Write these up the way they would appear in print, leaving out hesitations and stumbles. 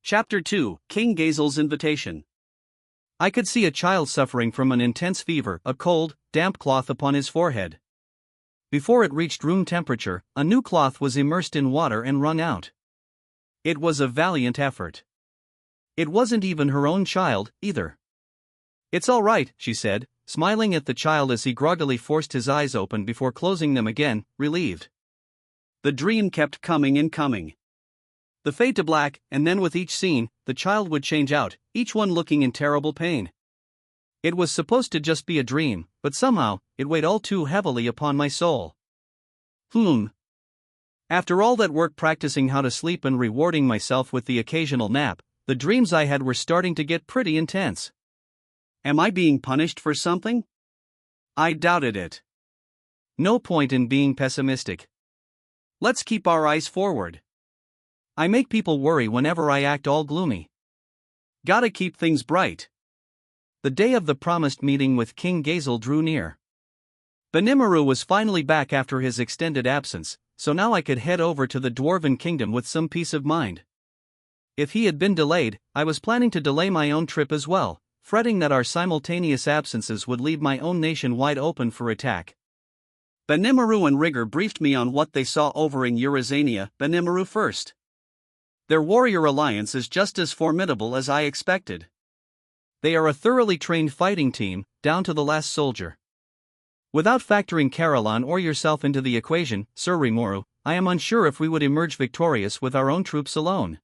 Chapter 2, King Gazel's Invitation. I could see a child suffering from an intense fever, a cold, damp cloth upon his forehead. Before it reached room temperature, a new cloth was immersed in water and wrung out. It was a valiant effort. It wasn't even her own child, either. "It's all right," she said, smiling at the child as he groggily forced his eyes open before closing them again, relieved. The dream kept coming and coming. The fade to black, and then with each scene, the child would change out, each one looking in terrible pain. It was supposed to just be a dream, but somehow, it weighed all too heavily upon my soul. After all that work practicing how to sleep and rewarding myself with the occasional nap, the dreams I had were starting to get pretty intense. Am I being punished for something? I doubted it. No point in being pessimistic. Let's keep our eyes forward. I make people worry whenever I act all gloomy. Gotta keep things bright. The day of the promised meeting with King Gazel drew near. Rimuru was finally back after his extended absence, so now I could head over to the Dwarven Kingdom with some peace of mind. If he had been delayed, I was planning to delay my own trip as well, fretting that our simultaneous absences would leave my own nation wide open for attack. Rimuru and Rigor briefed me on what they saw over in Eurasania. Rimuru first. Their warrior alliance is just as formidable as I expected. They are a thoroughly trained fighting team, down to the last soldier. Without factoring Caroline or yourself into the equation, Sir Rimuru, I am unsure if we would emerge victorious with our own troops alone.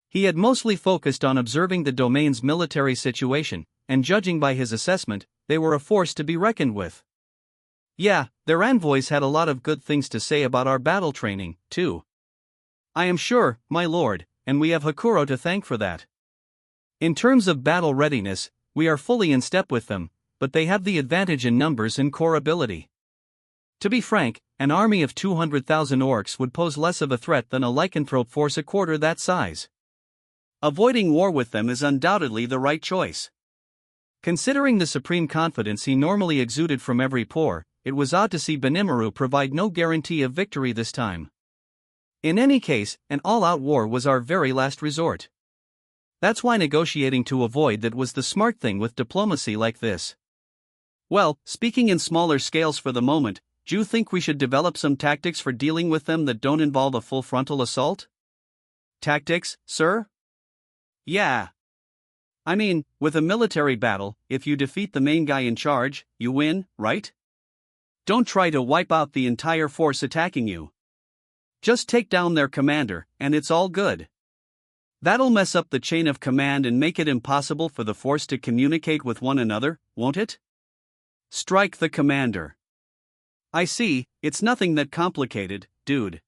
He had mostly focused on observing the domain's military situation, and judging by his assessment, they were a force to be reckoned with. Yeah, their envoys had a lot of good things to say about our battle training, too. I am sure, my lord, and we have Hakuro to thank for that. In terms of battle readiness, we are fully in step with them, but they have the advantage in numbers and core ability. To be frank, an army of 200,000 orcs would pose less of a threat than a lycanthrope force a quarter that size. Avoiding war with them is undoubtedly the right choice. Considering the supreme confidence he normally exuded from every pore, it was odd to see Rimuru provide no guarantee of victory this time. In any case, an all-out war was our very last resort. That's why negotiating to avoid that was the smart thing with diplomacy like this. Well, speaking in smaller scales for the moment, do you think we should develop some tactics for dealing with them that don't involve a full frontal assault? Tactics, sir? Yeah. I mean, with a military battle, if you defeat the main guy in charge, you win, right? Don't try to wipe out the entire force attacking you. Just take down their commander, and it's all good. That'll mess up the chain of command and make it impossible for the force to communicate with one another, won't it? Strike the commander. I see, it's nothing that complicated, dude.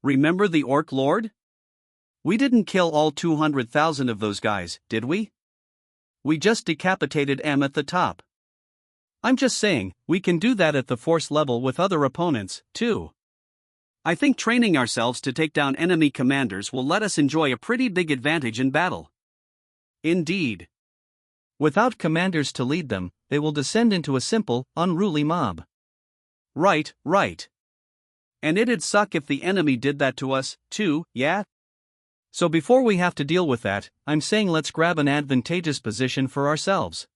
Remember the Orc Lord? We didn't kill all 200,000 of those guys, did we? We just decapitated M at the top. I'm just saying, we can do that at the force level with other opponents, too. I think training ourselves to take down enemy commanders will let us enjoy a pretty big advantage in battle. Indeed. Without commanders to lead them, they will descend into a simple, unruly mob. Right. And it'd suck if the enemy did that to us, too, yeah? So before we have to deal with that, I'm saying let's grab an advantageous position for ourselves.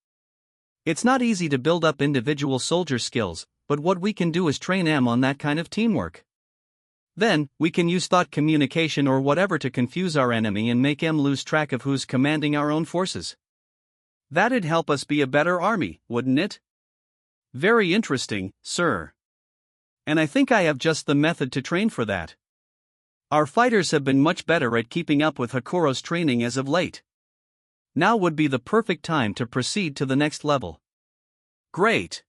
It's not easy to build up individual soldier skills, but what we can do is train them on that kind of teamwork. Then, we can use thought communication or whatever to confuse our enemy and make him lose track of who's commanding our own forces. That'd help us be a better army, wouldn't it? Very interesting, sir. And I think I have just the method to train for that. Our fighters have been much better at keeping up with Hakuro's training as of late. Now would be the perfect time to proceed to the next level. Great.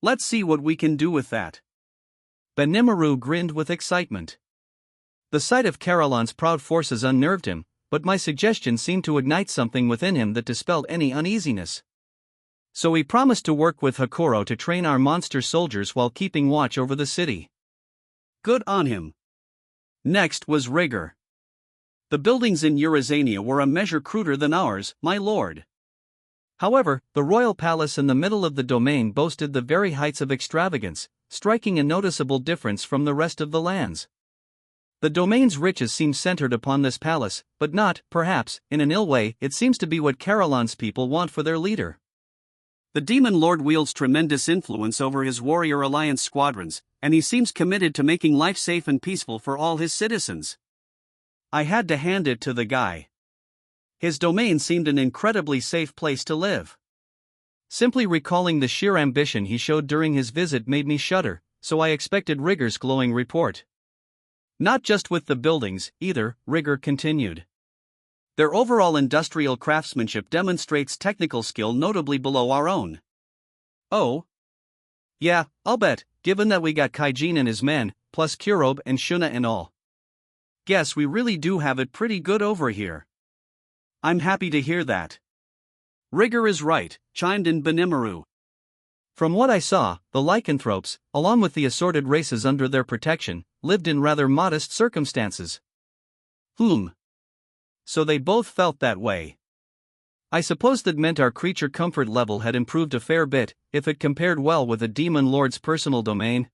Let's see what we can do with that. Rimuru grinned with excitement. The sight of Caroline's proud forces unnerved him, but my suggestion seemed to ignite something within him that dispelled any uneasiness. So he promised to work with Hakuro to train our monster soldiers while keeping watch over the city. Good on him. Next was Rigor. The buildings in Eurasania were a measure cruder than ours, my lord. However, the royal palace in the middle of the domain boasted the very heights of extravagance, striking a noticeable difference from the rest of the lands. The domain's riches seem centered upon this palace, but not, perhaps, in an ill way. It seems to be what Carolan's people want for their leader. The Demon Lord wields tremendous influence over his Warrior Alliance squadrons, and he seems committed to making life safe and peaceful for all his citizens. I had to hand it to the guy. His domain seemed an incredibly safe place to live. Simply recalling the sheer ambition he showed during his visit made me shudder, so I expected Rigger's glowing report. Not just with the buildings, either, Rigger continued. Their overall industrial craftsmanship demonstrates technical skill notably below our own. Oh? Yeah, I'll bet, given that we got Kaijin and his men, plus Kurobe and Shuna and all. Guess we really do have it pretty good over here. I'm happy to hear that. Rigger is right, chimed in Benimaru. From what I saw, the lycanthropes, along with the assorted races under their protection, lived in rather modest circumstances. So they both felt that way. I suppose that meant our creature comfort level had improved a fair bit, if it compared well with a demon lord's personal domain.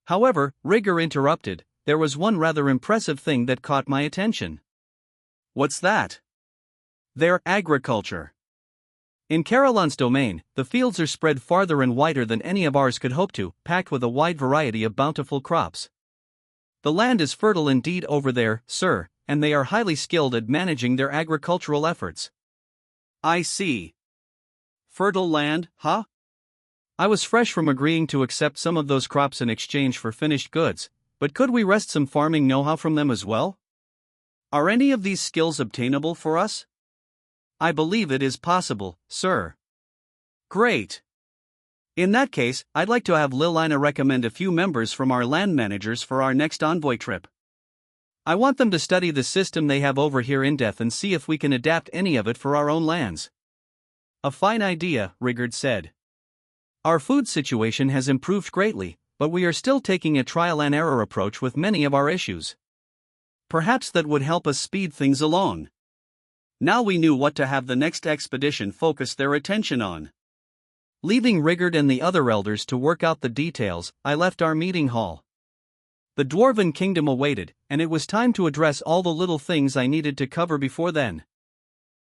However, Rigger interrupted, there was one rather impressive thing that caught my attention. What's that? Their agriculture. In Carolan's domain, the fields are spread farther and wider than any of ours could hope to, packed with a wide variety of bountiful crops. The land is fertile indeed over there, sir, and they are highly skilled at managing their agricultural efforts. I see. Fertile land, huh? I was fresh from agreeing to accept some of those crops in exchange for finished goods, but could we wrest some farming know-how from them as well? Are any of these skills obtainable for us? I believe it is possible, sir. Great. In that case, I'd like to have Lilina recommend a few members from our land managers for our next envoy trip. I want them to study the system they have over here in Death and see if we can adapt any of it for our own lands. A fine idea, Rigard said. Our food situation has improved greatly, but we are still taking a trial and error approach with many of our issues. Perhaps that would help us speed things along. Now we knew what to have the next expedition focus their attention on. Leaving Rigard and the other elders to work out the details, I left our meeting hall. The Dwarven Kingdom awaited, and it was time to address all the little things I needed to cover before then.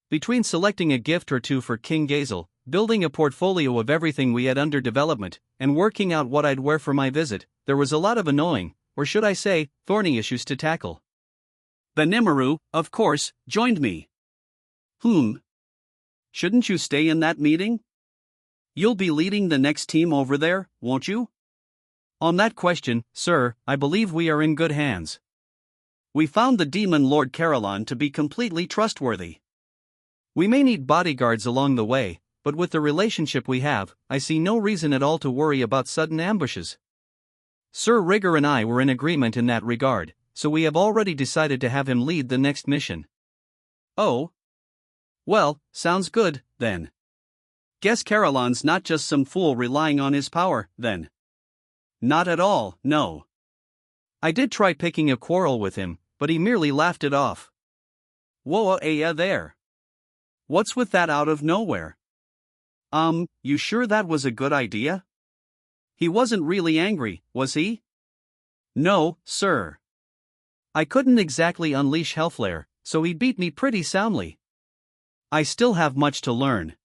Between selecting a gift or two for King Gazel, building a portfolio of everything we had under development, and working out what I'd wear for my visit, there was a lot of annoying, or should I say, thorny issues to tackle. Benimaru, of course, joined me. Shouldn't you stay in that meeting? You'll be leading the next team over there, won't you? On that question, sir, I believe we are in good hands. We found the Demon Lord Carolan to be completely trustworthy. We may need bodyguards along the way, but with the relationship we have, I see no reason at all to worry about sudden ambushes. Sir Rigger and I were in agreement in that regard, so we have already decided to have him lead the next mission. Oh? Well, sounds good, then. Guess Carolan's not just some fool relying on his power, then. Not at all, no. I did try picking a quarrel with him, but he merely laughed it off. Whoa, there. What's with that out of nowhere? You sure that was a good idea? He wasn't really angry, was he? No, sir. I couldn't exactly unleash Hellflare, so he beat me pretty soundly. I still have much to learn.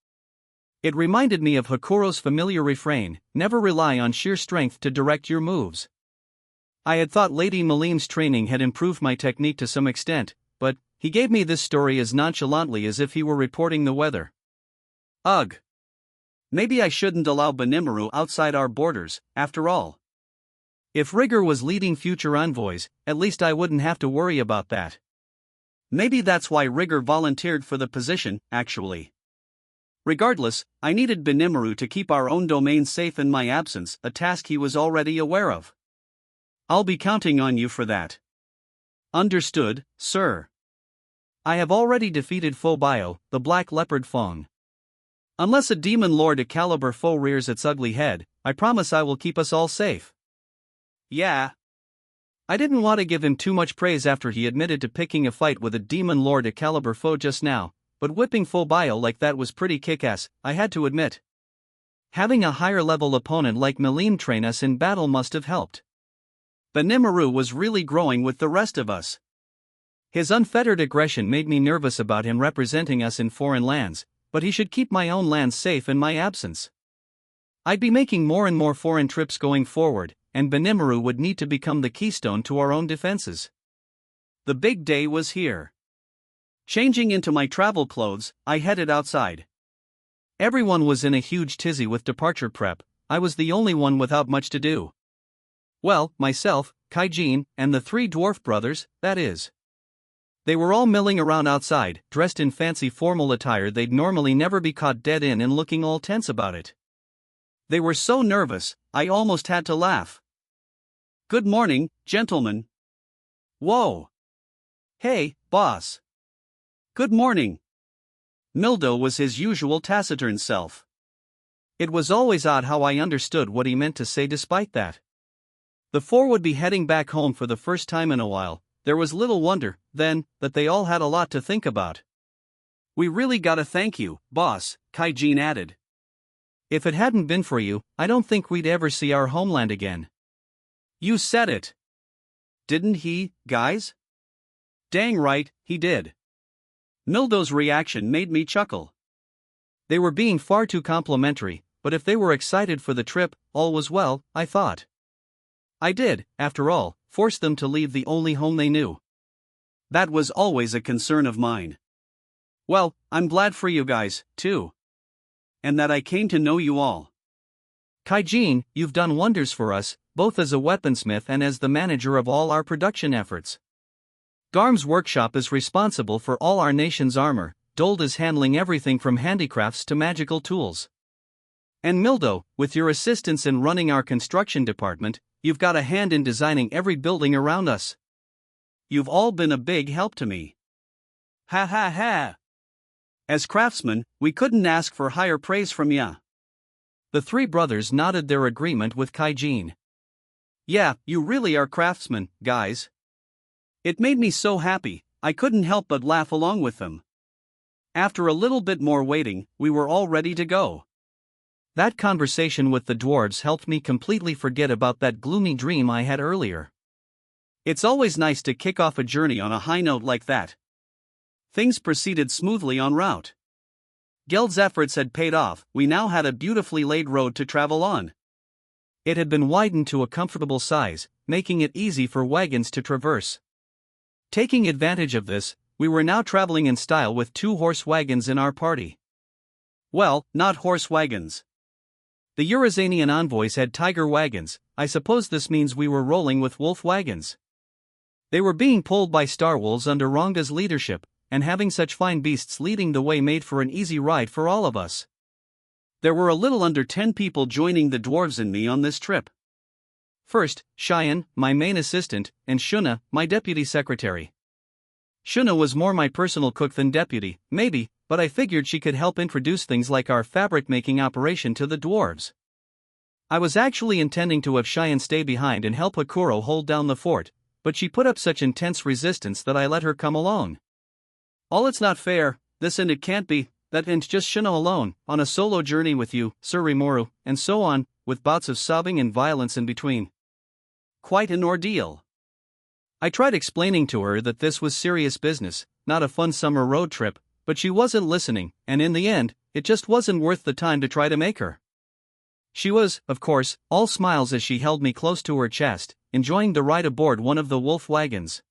It reminded me of Hakuro's familiar refrain, never rely on sheer strength to direct your moves. I had thought Lady Malim's training had improved my technique to some extent, but he gave me this story as nonchalantly as if he were reporting the weather. Ugh. Maybe I shouldn't allow Benimaru outside our borders, after all. If Rigger was leading future envoys, at least I wouldn't have to worry about that. Maybe that's why Rigger volunteered for the position, actually. Regardless, I needed Benimaru to keep our own domain safe in my absence, a task he was already aware of. I'll be counting on you for that. Understood, sir. I have already defeated Phobio, the Black Leopard Fong. Unless a Demon Lord Excalibur foe rears its ugly head, I promise I will keep us all safe. Yeah. I didn't want to give him too much praise after he admitted to picking a fight with a Demon Lord Excalibur foe just now, but whipping Phobio like that was pretty kick-ass, I had to admit. Having a higher level opponent like Malim train us in battle must have helped. Benimaru was really growing with the rest of us. His unfettered aggression made me nervous about him representing us in foreign lands, but he should keep my own lands safe in my absence. I'd be making more and more foreign trips going forward, and Benimaru would need to become the keystone to our own defenses. The big day was here. Changing into my travel clothes, I headed outside. Everyone was in a huge tizzy with departure prep. I was the only one without much to do. Well, myself, Kaijin, and the three dwarf brothers, that is. They were all milling around outside, dressed in fancy formal attire they'd normally never be caught dead in and looking all tense about it. They were so nervous, I almost had to laugh. "Good morning, gentlemen." "Whoa. Hey, boss." "Good morning." Mildo was his usual taciturn self. It was always odd how I understood what he meant to say despite that. The four would be heading back home for the first time in a while. There was little wonder, then, that they all had a lot to think about. "We really gotta thank you, boss," Kaijin added. "If it hadn't been for you, I don't think we'd ever see our homeland again." "You said it. Didn't he, guys?" "Dang right, he did." Mildo's reaction made me chuckle. They were being far too complimentary, but if they were excited for the trip, all was well, I thought. I did, after all, force them to leave the only home they knew. That was always a concern of mine. Well, I'm glad for you guys, too. And that I came to know you all. Kaijin, you've done wonders for us, both as a weaponsmith and as the manager of all our production efforts. Garm's workshop is responsible for all our nation's armor, Dold is handling everything from handicrafts to magical tools. And Mildo, with your assistance in running our construction department, you've got a hand in designing every building around us. You've all been a big help to me. Ha ha ha. As craftsmen, we couldn't ask for higher praise from ya. The three brothers nodded their agreement with Kaijin. Yeah, you really are craftsmen, guys. It made me so happy, I couldn't help but laugh along with them. After a little bit more waiting, we were all ready to go. That conversation with the dwarves helped me completely forget about that gloomy dream I had earlier. It's always nice to kick off a journey on a high note like that. Things proceeded smoothly en route. Geld's efforts had paid off, we now had a beautifully laid road to travel on. It had been widened to a comfortable size, making it easy for wagons to traverse. Taking advantage of this, we were now traveling in style with 2 horse wagons in our party. Well, not horse wagons. The Eurazanian envoys had tiger wagons. I suppose this means we were rolling with wolf wagons. They were being pulled by star wolves under Ronga's leadership, and having such fine beasts leading the way made for an easy ride for all of us. There were a little under 10 people joining the dwarves and me on this trip. First, Cheyenne, my main assistant, and Shuna, my deputy secretary. Shuna was more my personal cook than deputy, maybe, but I figured she could help introduce things like our fabric-making operation to the dwarves. I was actually intending to have Cheyenne stay behind and help Hakuro hold down the fort, but she put up such intense resistance that I let her come along. All it's not fair, this and it can't be, that and just Shuna alone, on a solo journey with you, Sir Rimuru, and so on, with bouts of sobbing and violence in between. Quite an ordeal. I tried explaining to her that this was serious business, not a fun summer road trip, but she wasn't listening, and in the end, it just wasn't worth the time to try to make her. She was, of course, all smiles as she held me close to her chest, enjoying the ride aboard one of the wolf wagons.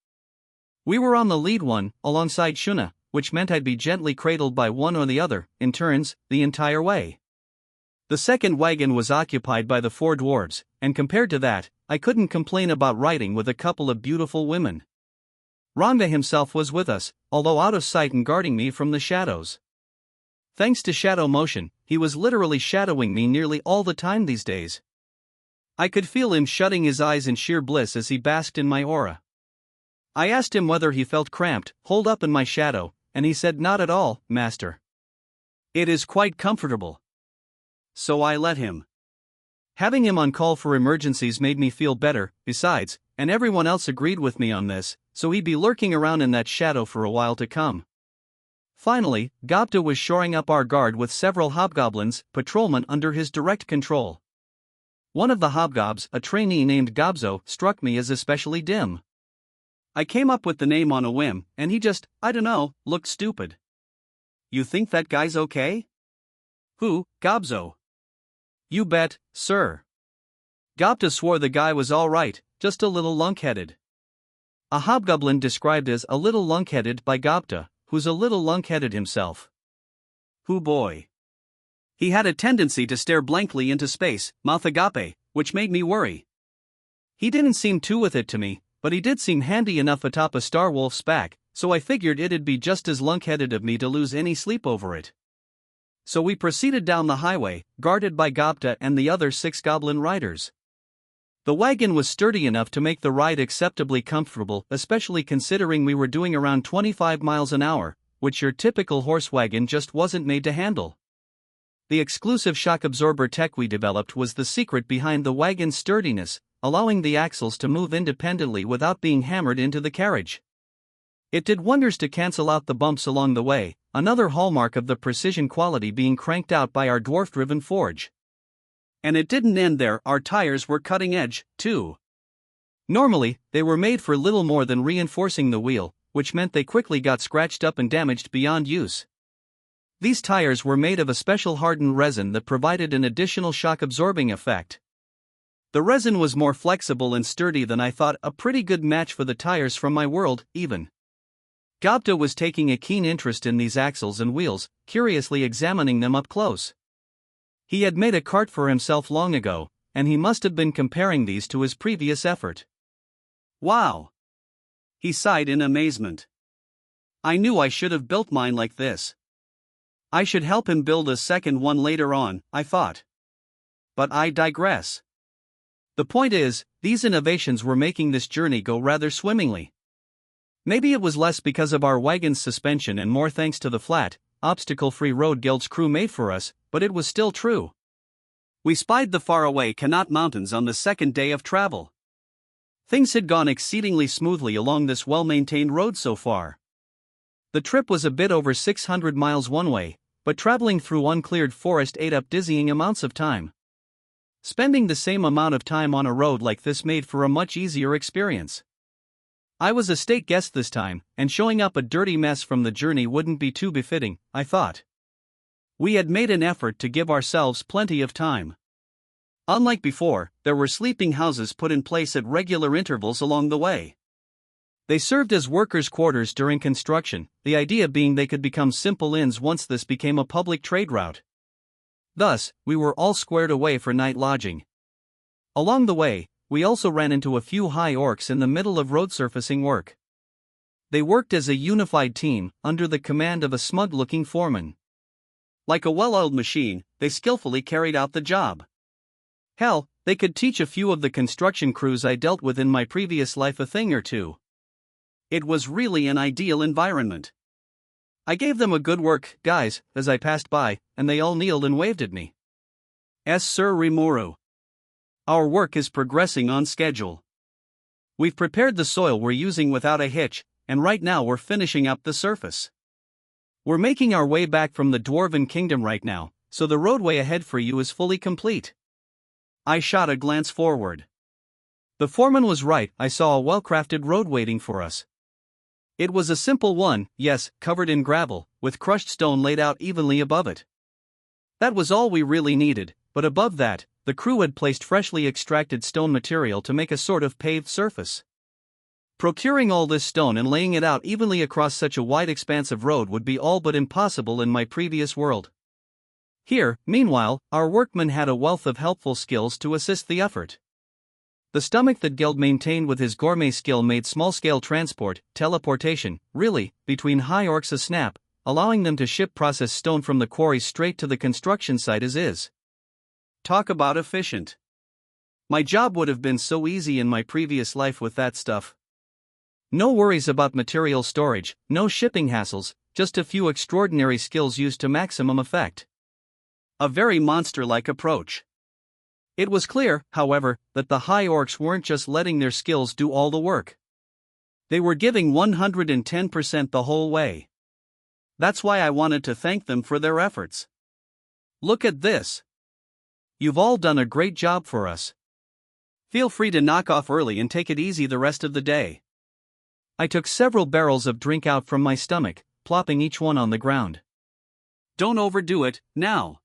We were on the lead one, alongside Shuna, which meant I'd be gently cradled by one or the other, in turns, the entire way. The second wagon was occupied by the 4 dwarves, and compared to that, I couldn't complain about riding with a couple of beautiful women. Ranga himself was with us, although out of sight and guarding me from the shadows. Thanks to shadow motion, he was literally shadowing me nearly all the time these days. I could feel him shutting his eyes in sheer bliss as he basked in my aura. I asked him whether he felt cramped, holed up in my shadow, and he said not at all, master. It is quite comfortable. So I let him. Having him on call for emergencies made me feel better, besides, and everyone else agreed with me on this, so he'd be lurking around in that shadow for a while to come. Finally, Gobta was shoring up our guard with several hobgoblins, patrolmen under his direct control. One of the hobgobs, a trainee named Gobzo, struck me as especially dim. I came up with the name on a whim, and he just, I dunno, looked stupid. You think that guy's okay? Who, Gobzo? You bet, sir. Gobta swore the guy was alright, just a little lunkheaded. A hobgoblin described as a little lunkheaded by Gobta, who's a little lunkheaded himself. Hoo boy. He had a tendency to stare blankly into space, mouth agape, which made me worry. He didn't seem too with it to me, but he did seem handy enough atop a Starwolf's back, so I figured it'd be just as lunkheaded of me to lose any sleep over it. So we proceeded down the highway, guarded by Gobta and the other 6 goblin riders. The wagon was sturdy enough to make the ride acceptably comfortable, especially considering we were doing around 25 miles an hour, which your typical horse wagon just wasn't made to handle. The exclusive shock absorber tech we developed was the secret behind the wagon's sturdiness, allowing the axles to move independently without being hammered into the carriage. It did wonders to cancel out the bumps along the way, another hallmark of the precision quality being cranked out by our dwarf-driven forge. And it didn't end there, our tires were cutting edge, too. Normally, they were made for little more than reinforcing the wheel, which meant they quickly got scratched up and damaged beyond use. These tires were made of a special hardened resin that provided an additional shock-absorbing effect. The resin was more flexible and sturdy than I thought, a pretty good match for the tires from my world, even. Gobta was taking a keen interest in these axles and wheels, curiously examining them up close. He had made a cart for himself long ago, and he must have been comparing these to his previous effort. Wow! He sighed in amazement. I knew I should have built mine like this. I should help him build a second one later on, I thought. But I digress. The point is, these innovations were making this journey go rather swimmingly. Maybe it was less because of our wagon's suspension and more thanks to the flat, obstacle-free road Guild's crew made for us, but it was still true. We spied the faraway Kanat Mountains on the second day of travel. Things had gone exceedingly smoothly along this well-maintained road so far. The trip was a bit over 600 miles one way, but traveling through uncleared forest ate up dizzying amounts of time. Spending the same amount of time on a road like this made for a much easier experience. I was a state guest this time, and showing up a dirty mess from the journey wouldn't be too befitting, I thought. We had made an effort to give ourselves plenty of time. Unlike before, there were sleeping houses put in place at regular intervals along the way. They served as workers' quarters during construction, the idea being they could become simple inns once this became a public trade route. Thus, we were all squared away for night lodging. Along the way, we also ran into a few high orcs in the middle of road surfacing work. They worked as a unified team, under the command of a smug-looking foreman. Like a well-oiled machine, they skillfully carried out the job. Hell, they could teach a few of the construction crews I dealt with in my previous life a thing or two. It was really an ideal environment. I gave them a good work, guys, as I passed by, and they all kneeled and waved at me. Sir Rimuru. Our work is progressing on schedule. We've prepared the soil we're using without a hitch, and right now we're finishing up the surface. We're making our way back from the Dwarven Kingdom right now, so the roadway ahead for you is fully complete. I shot a glance forward. The foreman was right, I saw a well-crafted road waiting for us. It was a simple one, yes, covered in gravel, with crushed stone laid out evenly above it. That was all we really needed, but above that, the crew had placed freshly extracted stone material to make a sort of paved surface. Procuring all this stone and laying it out evenly across such a wide expanse of road would be all but impossible in my previous world. Here, meanwhile, our workmen had a wealth of helpful skills to assist the effort. The stomach that Geld maintained with his gourmet skill made small-scale transport, teleportation, really, between high orcs a snap, allowing them to ship processed stone from the quarry straight to the construction site as is. Talk about efficient. My job would have been so easy in my previous life with that stuff. No worries about material storage, no shipping hassles, just a few extraordinary skills used to maximum effect. A very monster-like approach. It was clear, however, that the high orcs weren't just letting their skills do all the work. They were giving 110% the whole way. That's why I wanted to thank them for their efforts. Look at this. You've all done a great job for us. Feel free to knock off early and take it easy the rest of the day. I took several barrels of drink out from my stomach, plopping each one on the ground. Don't overdo it, now.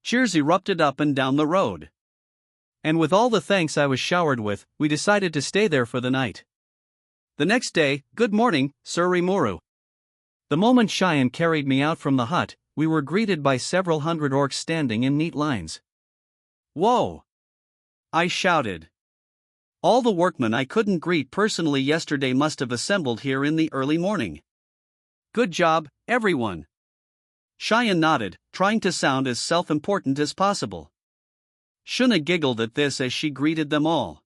Cheers erupted up and down the road. And with all the thanks I was showered with, we decided to stay there for the night. The next day, good morning, Sir Rimuru. The moment Cheyenne carried me out from the hut, we were greeted by several hundred orcs standing in neat lines. Whoa! I shouted. All the workmen I couldn't greet personally yesterday must have assembled here in the early morning. Good job, everyone. Cheyenne nodded, trying to sound as self-important as possible. Shuna giggled at this as she greeted them all.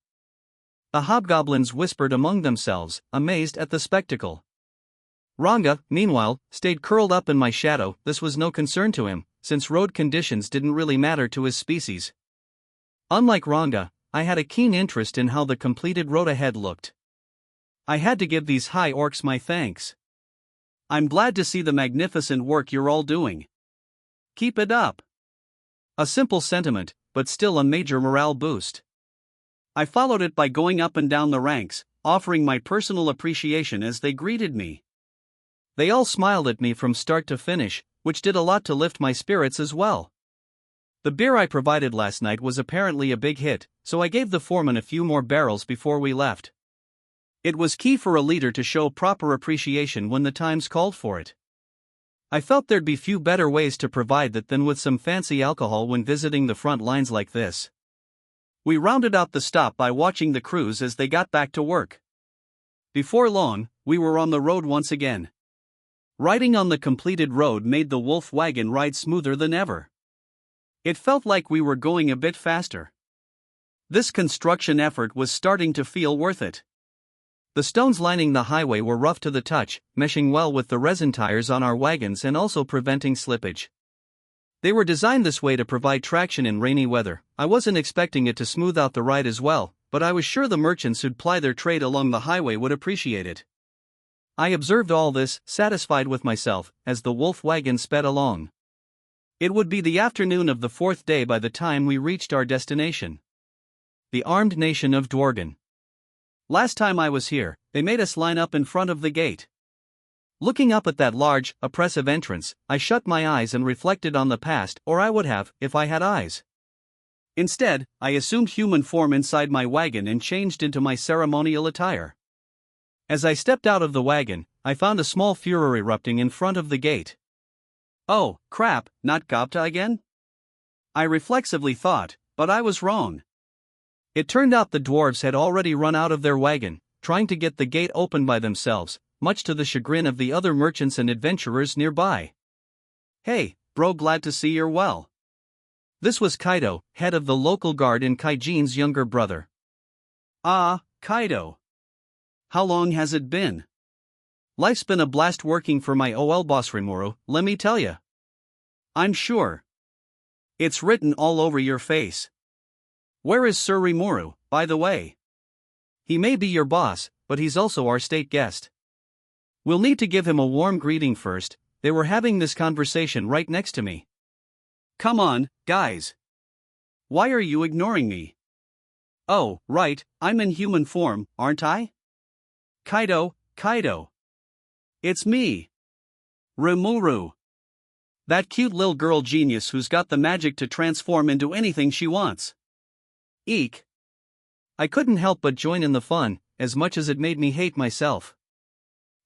The hobgoblins whispered among themselves, amazed at the spectacle. Ranga, meanwhile, stayed curled up in my shadow. This was no concern to him, since road conditions didn't really matter to his species. Unlike Ranga, I had a keen interest in how the completed road ahead looked. I had to give these high orcs my thanks. I'm glad to see the magnificent work you're all doing. Keep it up. A simple sentiment, but still a major morale boost. I followed it by going up and down the ranks, offering my personal appreciation as they greeted me. They all smiled at me from start to finish, which did a lot to lift my spirits as well. The beer I provided last night was apparently a big hit, so I gave the foreman a few more barrels before we left. It was key for a leader to show proper appreciation when the times called for it. I felt there'd be few better ways to provide that than with some fancy alcohol when visiting the front lines like this. We rounded out the stop by watching the crews as they got back to work. Before long, we were on the road once again. Riding on the completed road made the wolf wagon ride smoother than ever. It felt like we were going a bit faster. This construction effort was starting to feel worth it. The stones lining the highway were rough to the touch, meshing well with the resin tires on our wagons and also preventing slippage. They were designed this way to provide traction in rainy weather. I wasn't expecting it to smooth out the ride as well, but I was sure the merchants who'd ply their trade along the highway would appreciate it. I observed all this, satisfied with myself, as the wolf wagon sped along. It would be the afternoon of the fourth day by the time we reached our destination. The armed nation of Dworgen. Last time I was here, they made us line up in front of the gate. Looking up at that large, oppressive entrance, I shut my eyes and reflected on the past, or I would have, if I had eyes. Instead, I assumed human form inside my wagon and changed into my ceremonial attire. As I stepped out of the wagon, I found a small furor erupting in front of the gate. Oh, crap, not Datta again? I reflexively thought, but I was wrong. It turned out the dwarves had already run out of their wagon, trying to get the gate open by themselves, much to the chagrin of the other merchants and adventurers nearby. Hey, bro, glad to see you're well. This was Kaido, head of the local guard and Kaijin's younger brother. Ah, Kaido. How long has it been? Life's been a blast working for my OL boss Rimuru, let me tell ya. I'm sure. It's written all over your face. Where is Sir Rimuru, by the way? He may be your boss, but he's also our state guest. We'll need to give him a warm greeting first. They were having this conversation right next to me. Come on, guys. Why are you ignoring me? Oh, right, I'm in human form, aren't I? Kaido. It's me. Rimuru. That cute little girl genius who's got the magic to transform into anything she wants. Eek. I couldn't help but join in the fun, as much as it made me hate myself.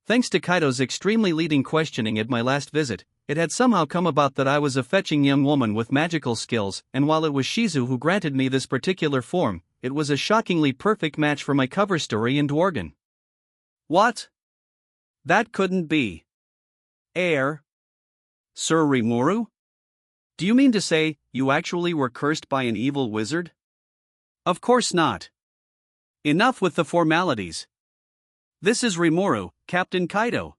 Thanks to Kaido's extremely leading questioning at my last visit, it had somehow come about that I was a fetching young woman with magical skills, and while it was Shizu who granted me this particular form, it was a shockingly perfect match for my cover story in Dworgen. What? That couldn't be. Sir Rimuru? Do you mean to say, you actually were cursed by an evil wizard? Of course not. Enough with the formalities. This is Rimuru, Captain Kaido.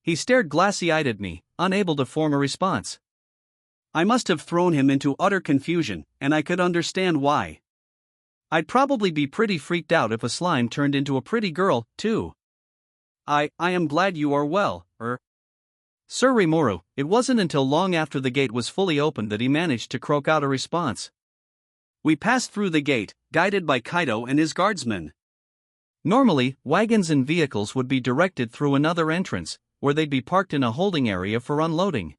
He stared glassy-eyed at me, unable to form a response. I must have thrown him into utter confusion, and I could understand why. I'd probably be pretty freaked out if a slime turned into a pretty girl, too. I am glad you are well, Sir Rimuru, it wasn't until long after the gate was fully opened that he managed to croak out a response. We passed through the gate, guided by Kaido and his guardsmen. Normally, wagons and vehicles would be directed through another entrance, where they'd be parked in a holding area for unloading.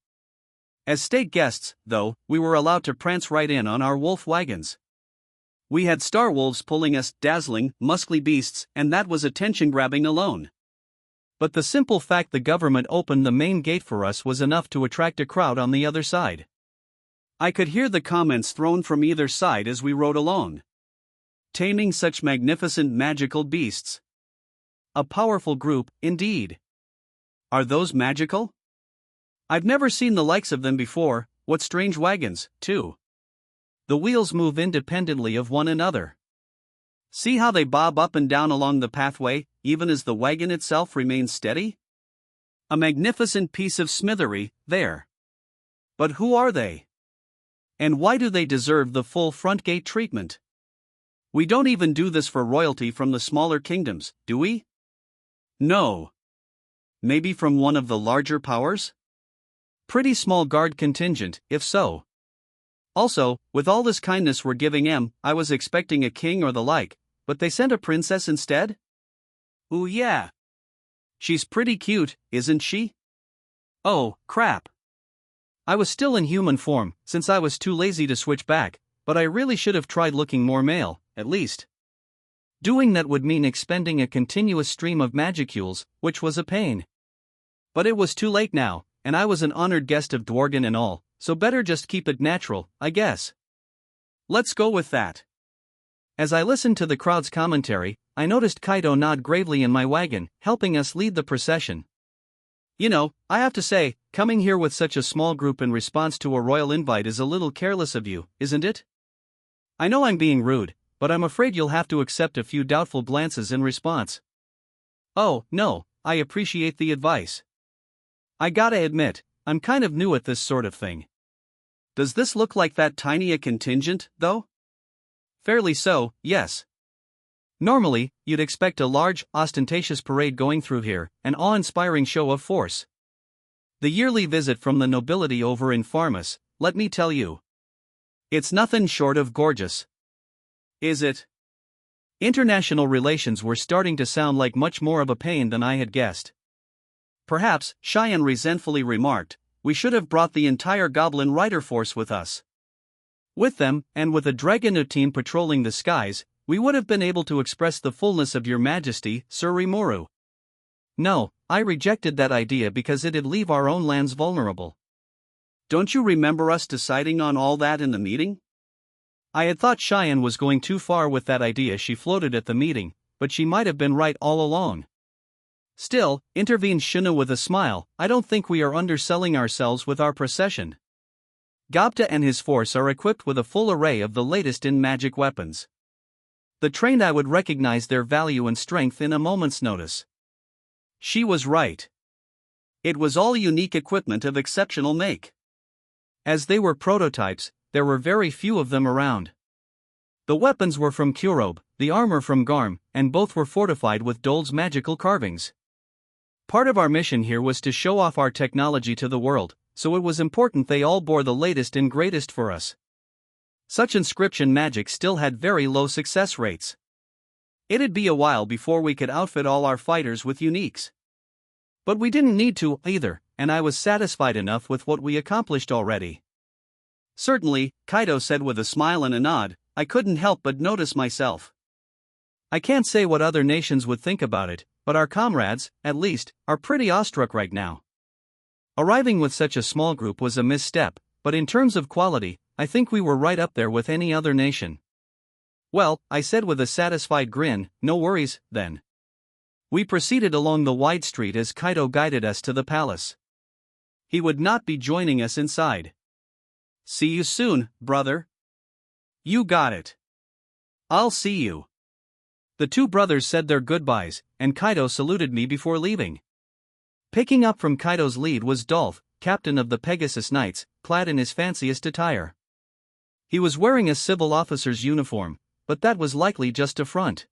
As state guests, though, we were allowed to prance right in on our wolf wagons. We had star wolves pulling us, dazzling, muscly beasts, and that was attention-grabbing alone. But the simple fact the government opened the main gate for us was enough to attract a crowd on the other side. I could hear the comments thrown from either side as we rode along. Taming such magnificent magical beasts. A powerful group, indeed. Are those magical? I've never seen the likes of them before. What strange wagons, too. The wheels move independently of one another. See how they bob up and down along the pathway, even as the wagon itself remains steady? A magnificent piece of smithery, there. But who are they? And why do they deserve the full front gate treatment? We don't even do this for royalty from the smaller kingdoms, do we? No. Maybe from one of the larger powers? Pretty small guard contingent, if so. Also, with all this kindness we're giving em, I was expecting a king or the like, but they sent a princess instead? Ooh yeah. She's pretty cute, isn't she? Oh, crap. I was still in human form, since I was too lazy to switch back, but I really should have tried looking more male, at least. Doing that would mean expending a continuous stream of magicules, which was a pain. But it was too late now, and I was an honored guest of Dworgen and all, so better just keep it natural, I guess. Let's go with that. As I listened to the crowd's commentary, I noticed Kaido nod gravely in my wagon, helping us lead the procession. You know, I have to say, coming here with such a small group in response to a royal invite is a little careless of you, isn't it? I know I'm being rude, but I'm afraid you'll have to accept a few doubtful glances in response. Oh, no, I appreciate the advice. I gotta admit, I'm kind of new at this sort of thing. Does this look like that tiny a contingent, though? Fairly so, yes. Normally, you'd expect a large, ostentatious parade going through here, an awe-inspiring show of force. The yearly visit from the nobility over in Farmus, let me tell you. It's nothing short of gorgeous. Is it? International relations were starting to sound like much more of a pain than I had guessed. Perhaps, Cheyenne resentfully remarked, we should have brought the entire Goblin Rider force with us. With them, and with a Dragonoid team patrolling the skies, we would have been able to express the fullness of your majesty, Sir Rimuru. No, I rejected that idea because it'd leave our own lands vulnerable. Don't you remember us deciding on all that in the meeting? I had thought Cheyenne was going too far with that idea she floated at the meeting, but she might have been right all along. Still, intervened Shuna with a smile, I don't think we are underselling ourselves with our procession. Datta and his force are equipped with a full array of the latest in magic weapons. The trained eye would recognize their value and strength in a moment's notice. She was right. It was all unique equipment of exceptional make. As they were prototypes, there were very few of them around. The weapons were from Kurobe, the armor from Garm, and both were fortified with Dole's magical carvings. Part of our mission here was to show off our technology to the world, so it was important they all bore the latest and greatest for us. Such inscription magic still had very low success rates. It'd be a while before we could outfit all our fighters with uniques. But we didn't need to, either, and I was satisfied enough with what we accomplished already. Certainly, Kaido said with a smile and a nod, I couldn't help but notice myself. I can't say what other nations would think about it, but our comrades, at least, are pretty awestruck right now. Arriving with such a small group was a misstep, but in terms of quality, I think we were right up there with any other nation. Well, I said with a satisfied grin, no worries, then. We proceeded along the wide street as Kaido guided us to the palace. He would not be joining us inside. See you soon, brother. You got it. I'll see you. The two brothers said their goodbyes, and Kaido saluted me before leaving. Picking up from Kaido's lead was Dolph, captain of the Pegasus Knights, clad in his fanciest attire. He was wearing a civil officer's uniform, but that was likely just a front.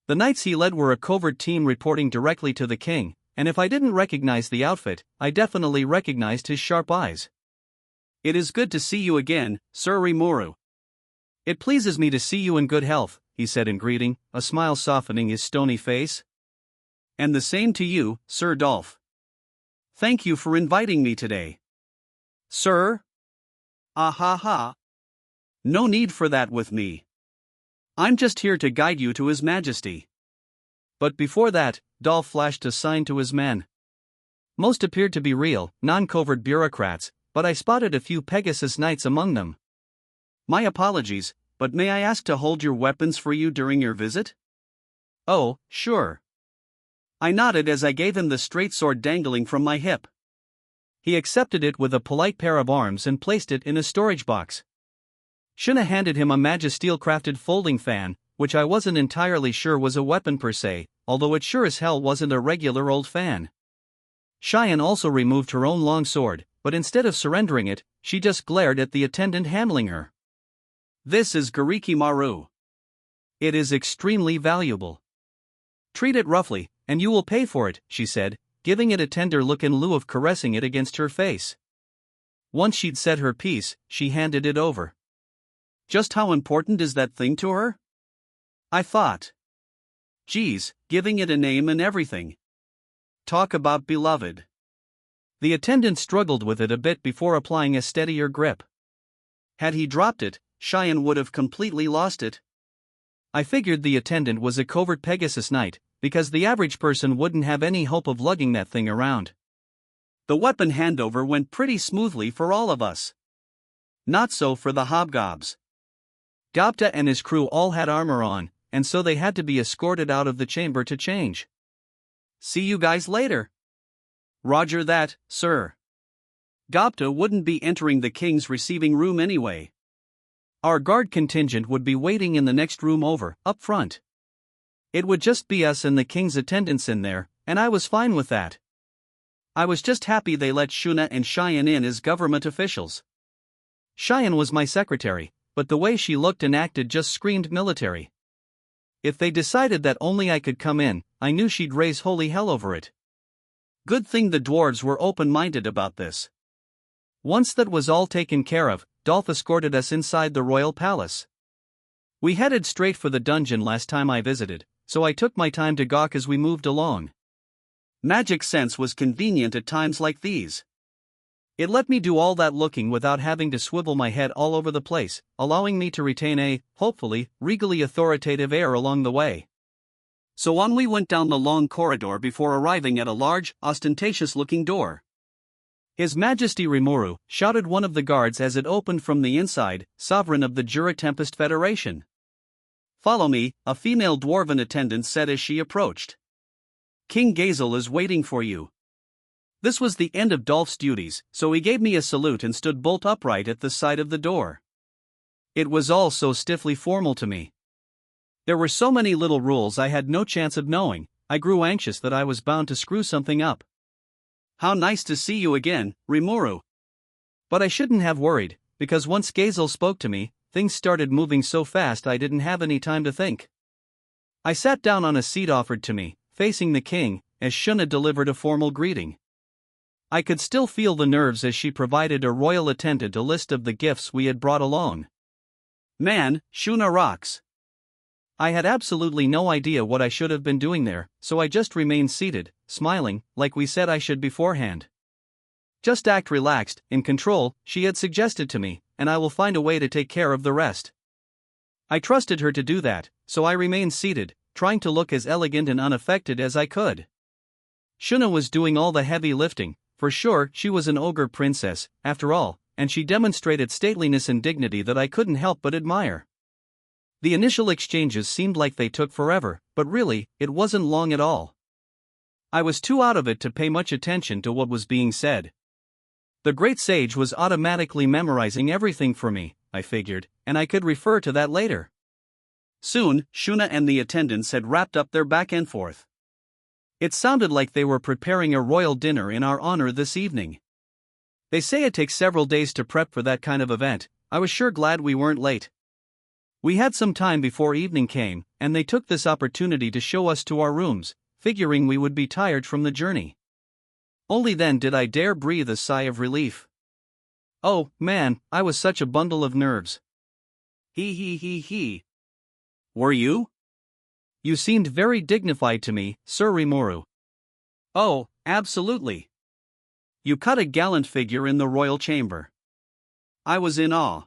The knights he led were a covert team reporting directly to the king, and if I didn't recognize the outfit, I definitely recognized his sharp eyes. "It is good to see you again, Sir Rimuru. It pleases me to see you in good health," he said in greeting, a smile softening his stony face. "And the same to you, Sir Dolph. Thank you for inviting me today." "Sir? Ah ha ha. No need for that with me. I'm just here to guide you to His Majesty." But before that, Dolph flashed a sign to his men. Most appeared to be real, non-covert bureaucrats, but I spotted a few Pegasus Knights among them. "My apologies, but may I ask to hold your weapons for you during your visit?" "Oh, sure." I nodded as I gave him the straight sword dangling from my hip. He accepted it with a polite pair of arms and placed it in a storage box. Shuna handed him a Magisteel-crafted folding fan, which I wasn't entirely sure was a weapon per se, although it sure as hell wasn't a regular old fan. Cheyenne also removed her own long sword, but instead of surrendering it, she just glared at the attendant handling her. "This is Gariki Maru. It is extremely valuable. Treat it roughly, and you will pay for it," she said, giving it a tender look in lieu of caressing it against her face. Once she'd said her piece, she handed it over. Just how important is that thing to her? I thought. Geez, giving it a name and everything. Talk about beloved. The attendant struggled with it a bit before applying a steadier grip. Had he dropped it, Cheyenne would have completely lost it. I figured the attendant was a covert Pegasus Knight, because the average person wouldn't have any hope of lugging that thing around. The weapon handover went pretty smoothly for all of us. Not so for the hobgobs. Datta and his crew all had armor on, and so they had to be escorted out of the chamber to change. "See you guys later." "Roger that, sir." Datta wouldn't be entering the king's receiving room anyway. Our guard contingent would be waiting in the next room over, up front. It would just be us and the king's attendants in there, and I was fine with that. I was just happy they let Shuna and Cheyenne in as government officials. Cheyenne was my secretary, but the way she looked and acted just screamed military. If they decided that only I could come in, I knew she'd raise holy hell over it. Good thing the dwarves were open-minded about this. Once that was all taken care of, Dolph escorted us inside the royal palace. We headed straight for the dungeon last time I visited, so I took my time to gawk as we moved along. Magic sense was convenient at times like these. It let me do all that looking without having to swivel my head all over the place, allowing me to retain a, hopefully, regally authoritative air along the way. So on we went down the long corridor before arriving at a large, ostentatious-looking door. "His Majesty Rimuru," shouted one of the guards as it opened from the inside, sovereign of the Rimuru Tempest Federation. "Follow me," a female dwarven attendant said as she approached. "King Gazel is waiting for you." This was the end of Dolph's duties, so he gave me a salute and stood bolt upright at the side of the door. It was all so stiffly formal to me. There were so many little rules I had no chance of knowing. I grew anxious that I was bound to screw something up. "How nice to see you again, Rimuru." But I shouldn't have worried, because once Gazel spoke to me, things started moving so fast I didn't have any time to think. I sat down on a seat offered to me, facing the king, as Shuna delivered a formal greeting. I could still feel the nerves as she provided a royal attendant a list of the gifts we had brought along. Man, Shuna rocks. I had absolutely no idea what I should have been doing there, so I just remained seated, smiling, like we said I should beforehand. Just act relaxed, in control, she had suggested to me, and I will find a way to take care of the rest. I trusted her to do that, so I remained seated, trying to look as elegant and unaffected as I could. Shuna was doing all the heavy lifting. For sure, she was an ogre princess, after all, and she demonstrated stateliness and dignity that I couldn't help but admire. The initial exchanges seemed like they took forever, but really, it wasn't long at all. I was too out of it to pay much attention to what was being said. The great sage was automatically memorizing everything for me, I figured, and I could refer to that later. Soon, Shuna and the attendants had wrapped up their back and forth. It sounded like they were preparing a royal dinner in our honor this evening. They say it takes several days to prep for that kind of event. I was sure glad we weren't late. We had some time before evening came, and they took this opportunity to show us to our rooms, figuring we would be tired from the journey. Only then did I dare breathe a sigh of relief. Oh, man, I was such a bundle of nerves. He. Were you? You seemed very dignified to me, Sir Rimuru. Oh, absolutely. You cut a gallant figure in the royal chamber. I was in awe.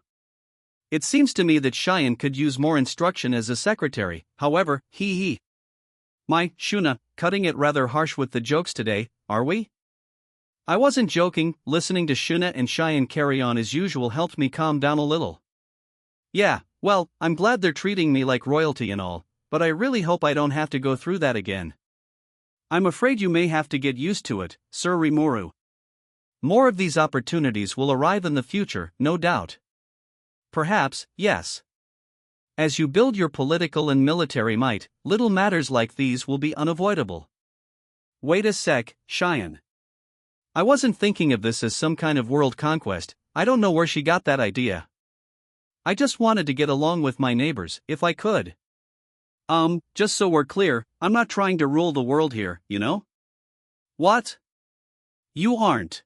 It seems to me that Cheyenne could use more instruction as a secretary, however, My, Shuna, cutting it rather harsh with the jokes today, are we? I wasn't joking. Listening to Shuna and Cheyenne carry on as usual helped me calm down a little. Yeah, well, I'm glad they're treating me like royalty and all, but I really hope I don't have to go through that again. I'm afraid you may have to get used to it, Sir Rimuru. More of these opportunities will arrive in the future, no doubt. Perhaps, yes. As you build your political and military might, little matters like these will be unavoidable. Wait a sec, Cheyenne. I wasn't thinking of this as some kind of world conquest. I don't know where she got that idea. I just wanted to get along with my neighbors, if I could. Just so we're clear, I'm not trying to rule the world here, you know? What? You aren't.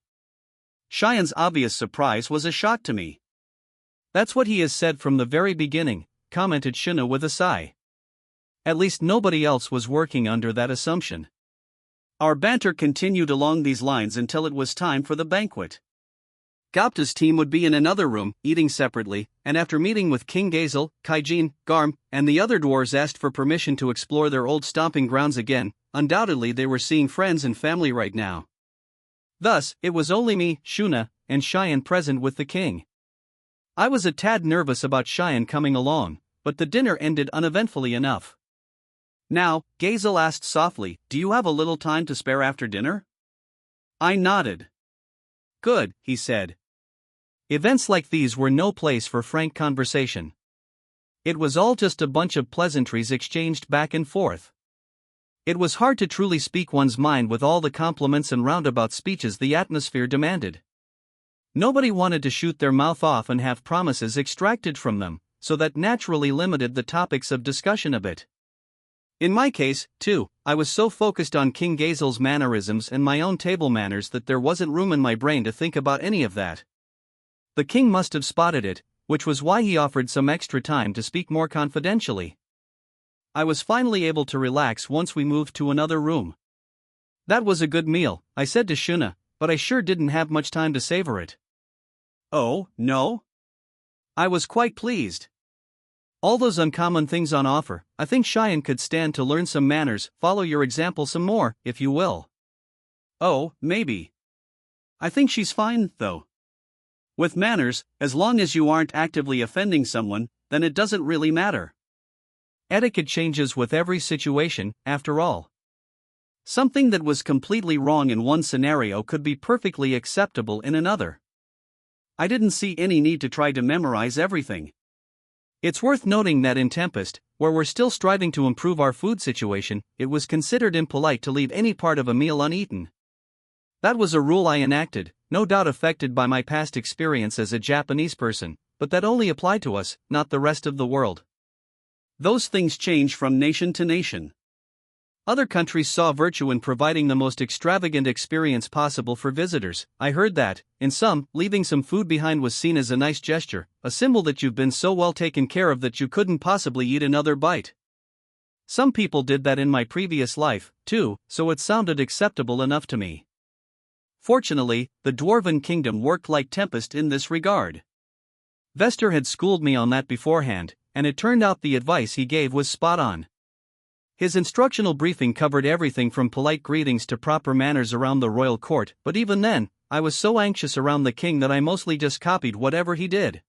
Cheyenne's obvious surprise was a shock to me. That's what he has said from the very beginning, commented Shuna with a sigh. At least nobody else was working under that assumption. Our banter continued along these lines until it was time for the banquet. Gapta's team would be in another room, eating separately, and after meeting with King Gazel, Kaijin, Garm, and the other dwarves asked for permission to explore their old stomping grounds again. Undoubtedly they were seeing friends and family right now. Thus, it was only me, Shuna, and Cheyenne present with the king. I was a tad nervous about Cheyenne coming along, but the dinner ended uneventfully enough. Now, Gazel asked softly, do you have a little time to spare after dinner? I nodded. Good, he said. Events like these were no place for frank conversation. It was all just a bunch of pleasantries exchanged back and forth. It was hard to truly speak one's mind with all the compliments and roundabout speeches the atmosphere demanded. Nobody wanted to shoot their mouth off and have promises extracted from them, so that naturally limited the topics of discussion a bit. In my case, too, I was so focused on King Gazel's mannerisms and my own table manners that there wasn't room in my brain to think about any of that. The king must have spotted it, which was why he offered some extra time to speak more confidentially. I was finally able to relax once we moved to another room. That was a good meal, I said to Shuna, but I sure didn't have much time to savor it. Oh, no? I was quite pleased. All those uncommon things on offer, I think Cheyenne could stand to learn some manners. Follow your example some more, if you will. Oh, maybe. I think she's fine, though. With manners, as long as you aren't actively offending someone, then it doesn't really matter. Etiquette changes with every situation, after all. Something that was completely wrong in one scenario could be perfectly acceptable in another. I didn't see any need to try to memorize everything. It's worth noting that in Tempest, where we're still striving to improve our food situation, it was considered impolite to leave any part of a meal uneaten. That was a rule I enacted, no doubt affected by my past experience as a Japanese person, but that only applied to us, not the rest of the world. Those things change from nation to nation. Other countries saw virtue in providing the most extravagant experience possible for visitors. I heard that, in some, leaving some food behind was seen as a nice gesture, a symbol that you've been so well taken care of that you couldn't possibly eat another bite. Some people did that in my previous life, too, so it sounded acceptable enough to me. Fortunately, the Dwarven Kingdom worked like Tempest in this regard. Vester had schooled me on that beforehand, and it turned out the advice he gave was spot on. His instructional briefing covered everything from polite greetings to proper manners around the royal court, but even then, I was so anxious around the king that I mostly just copied whatever he did.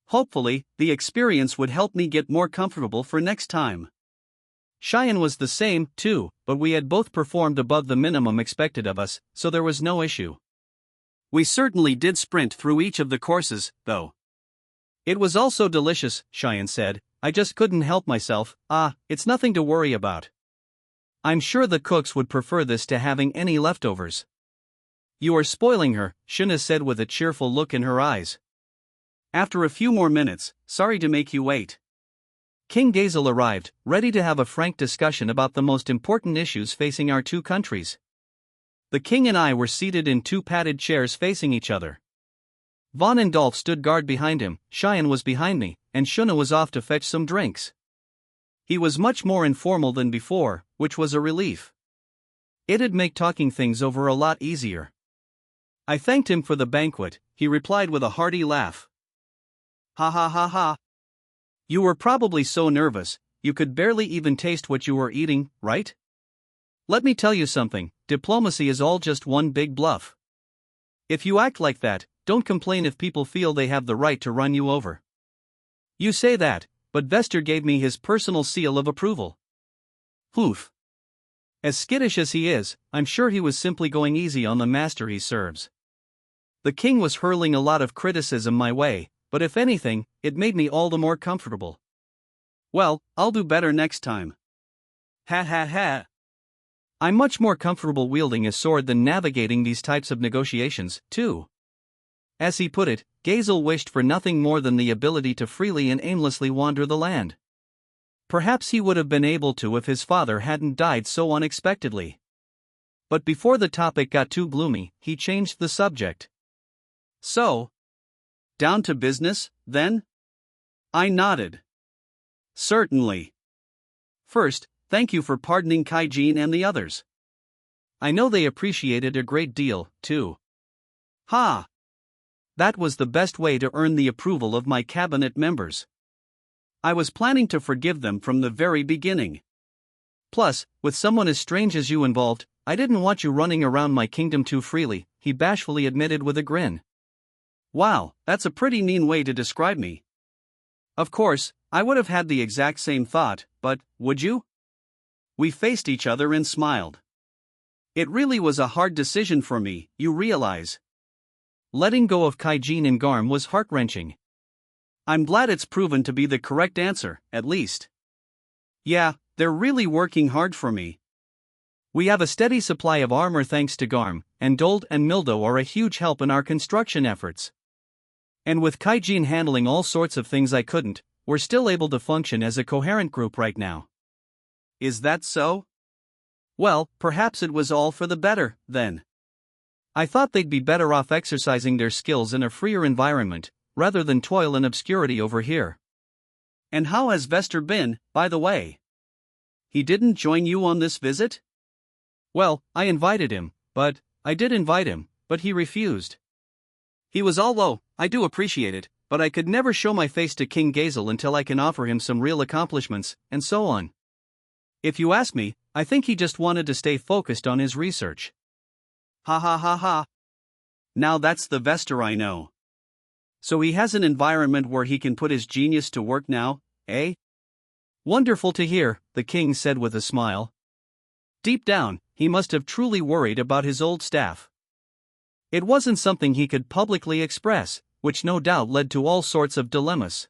Hopefully, the experience would help me get more comfortable for next time. Cheyenne was the same, too, but we had both performed above the minimum expected of us, so there was no issue. We certainly did sprint through each of the courses, though. It was also delicious, Cheyenne said. I just couldn't help myself. It's nothing to worry about. I'm sure the cooks would prefer this to having any leftovers. You are spoiling her, Shuna said with a cheerful look in her eyes. After a few more minutes, sorry to make you wait. King Gazel arrived, ready to have a frank discussion about the most important issues facing our two countries. The king and I were seated in two padded chairs facing each other. Von and Dolph stood guard behind him, Cheyenne was behind me, and Shuna was off to fetch some drinks. He was much more informal than before, which was a relief. It'd make talking things over a lot easier. I thanked him for the banquet. He replied with a hearty laugh. Ha ha ha ha. You were probably so nervous, you could barely even taste what you were eating, right? Let me tell you something, diplomacy is all just one big bluff. If you act like that, don't complain if people feel they have the right to run you over. You say that, but Vester gave me his personal seal of approval. Oof. As skittish as he is, I'm sure he was simply going easy on the master he serves. The king was hurling a lot of criticism my way, but if anything, it made me all the more comfortable. Well, I'll do better next time. Ha ha ha. I'm much more comfortable wielding a sword than navigating these types of negotiations, too. As he put it, Gazel wished for nothing more than the ability to freely and aimlessly wander the land. Perhaps he would have been able to if his father hadn't died so unexpectedly. But before the topic got too gloomy, he changed the subject. So, down to business, then? I nodded. Certainly. First, thank you for pardoning Kaijin and the others. I know they appreciated a great deal, too. Ha! That was the best way to earn the approval of my cabinet members. I was planning to forgive them from the very beginning. Plus, with someone as strange as you involved, I didn't want you running around my kingdom too freely, he bashfully admitted with a grin. Wow, that's a pretty mean way to describe me. Of course, I would have had the exact same thought, but, would you? We faced each other and smiled. It really was a hard decision for me, you realize. Letting go of Kaijin and Garm was heart-wrenching. I'm glad it's proven to be the correct answer, at least. Yeah, they're really working hard for me. We have a steady supply of armor thanks to Garm, and Dold and Mildo are a huge help in our construction efforts. And with Kaijin handling all sorts of things I couldn't, we're still able to function as a coherent group right now. Is that so? Well, perhaps it was all for the better, then. I thought they'd be better off exercising their skills in a freer environment, rather than toil in obscurity over here. And how has Vester been, by the way? He didn't join you on this visit? Well, I invited him, but he refused. He was all, "Oh, I do appreciate it, but I could never show my face to King Gazel until I can offer him some real accomplishments," and so on. If you ask me, I think he just wanted to stay focused on his research. Ha ha ha ha. Now that's the Vester I know. So he has an environment where he can put his genius to work now, eh? Wonderful to hear, the king said with a smile. Deep down, he must have truly worried about his old staff. It wasn't something he could publicly express, which no doubt led to all sorts of dilemmas.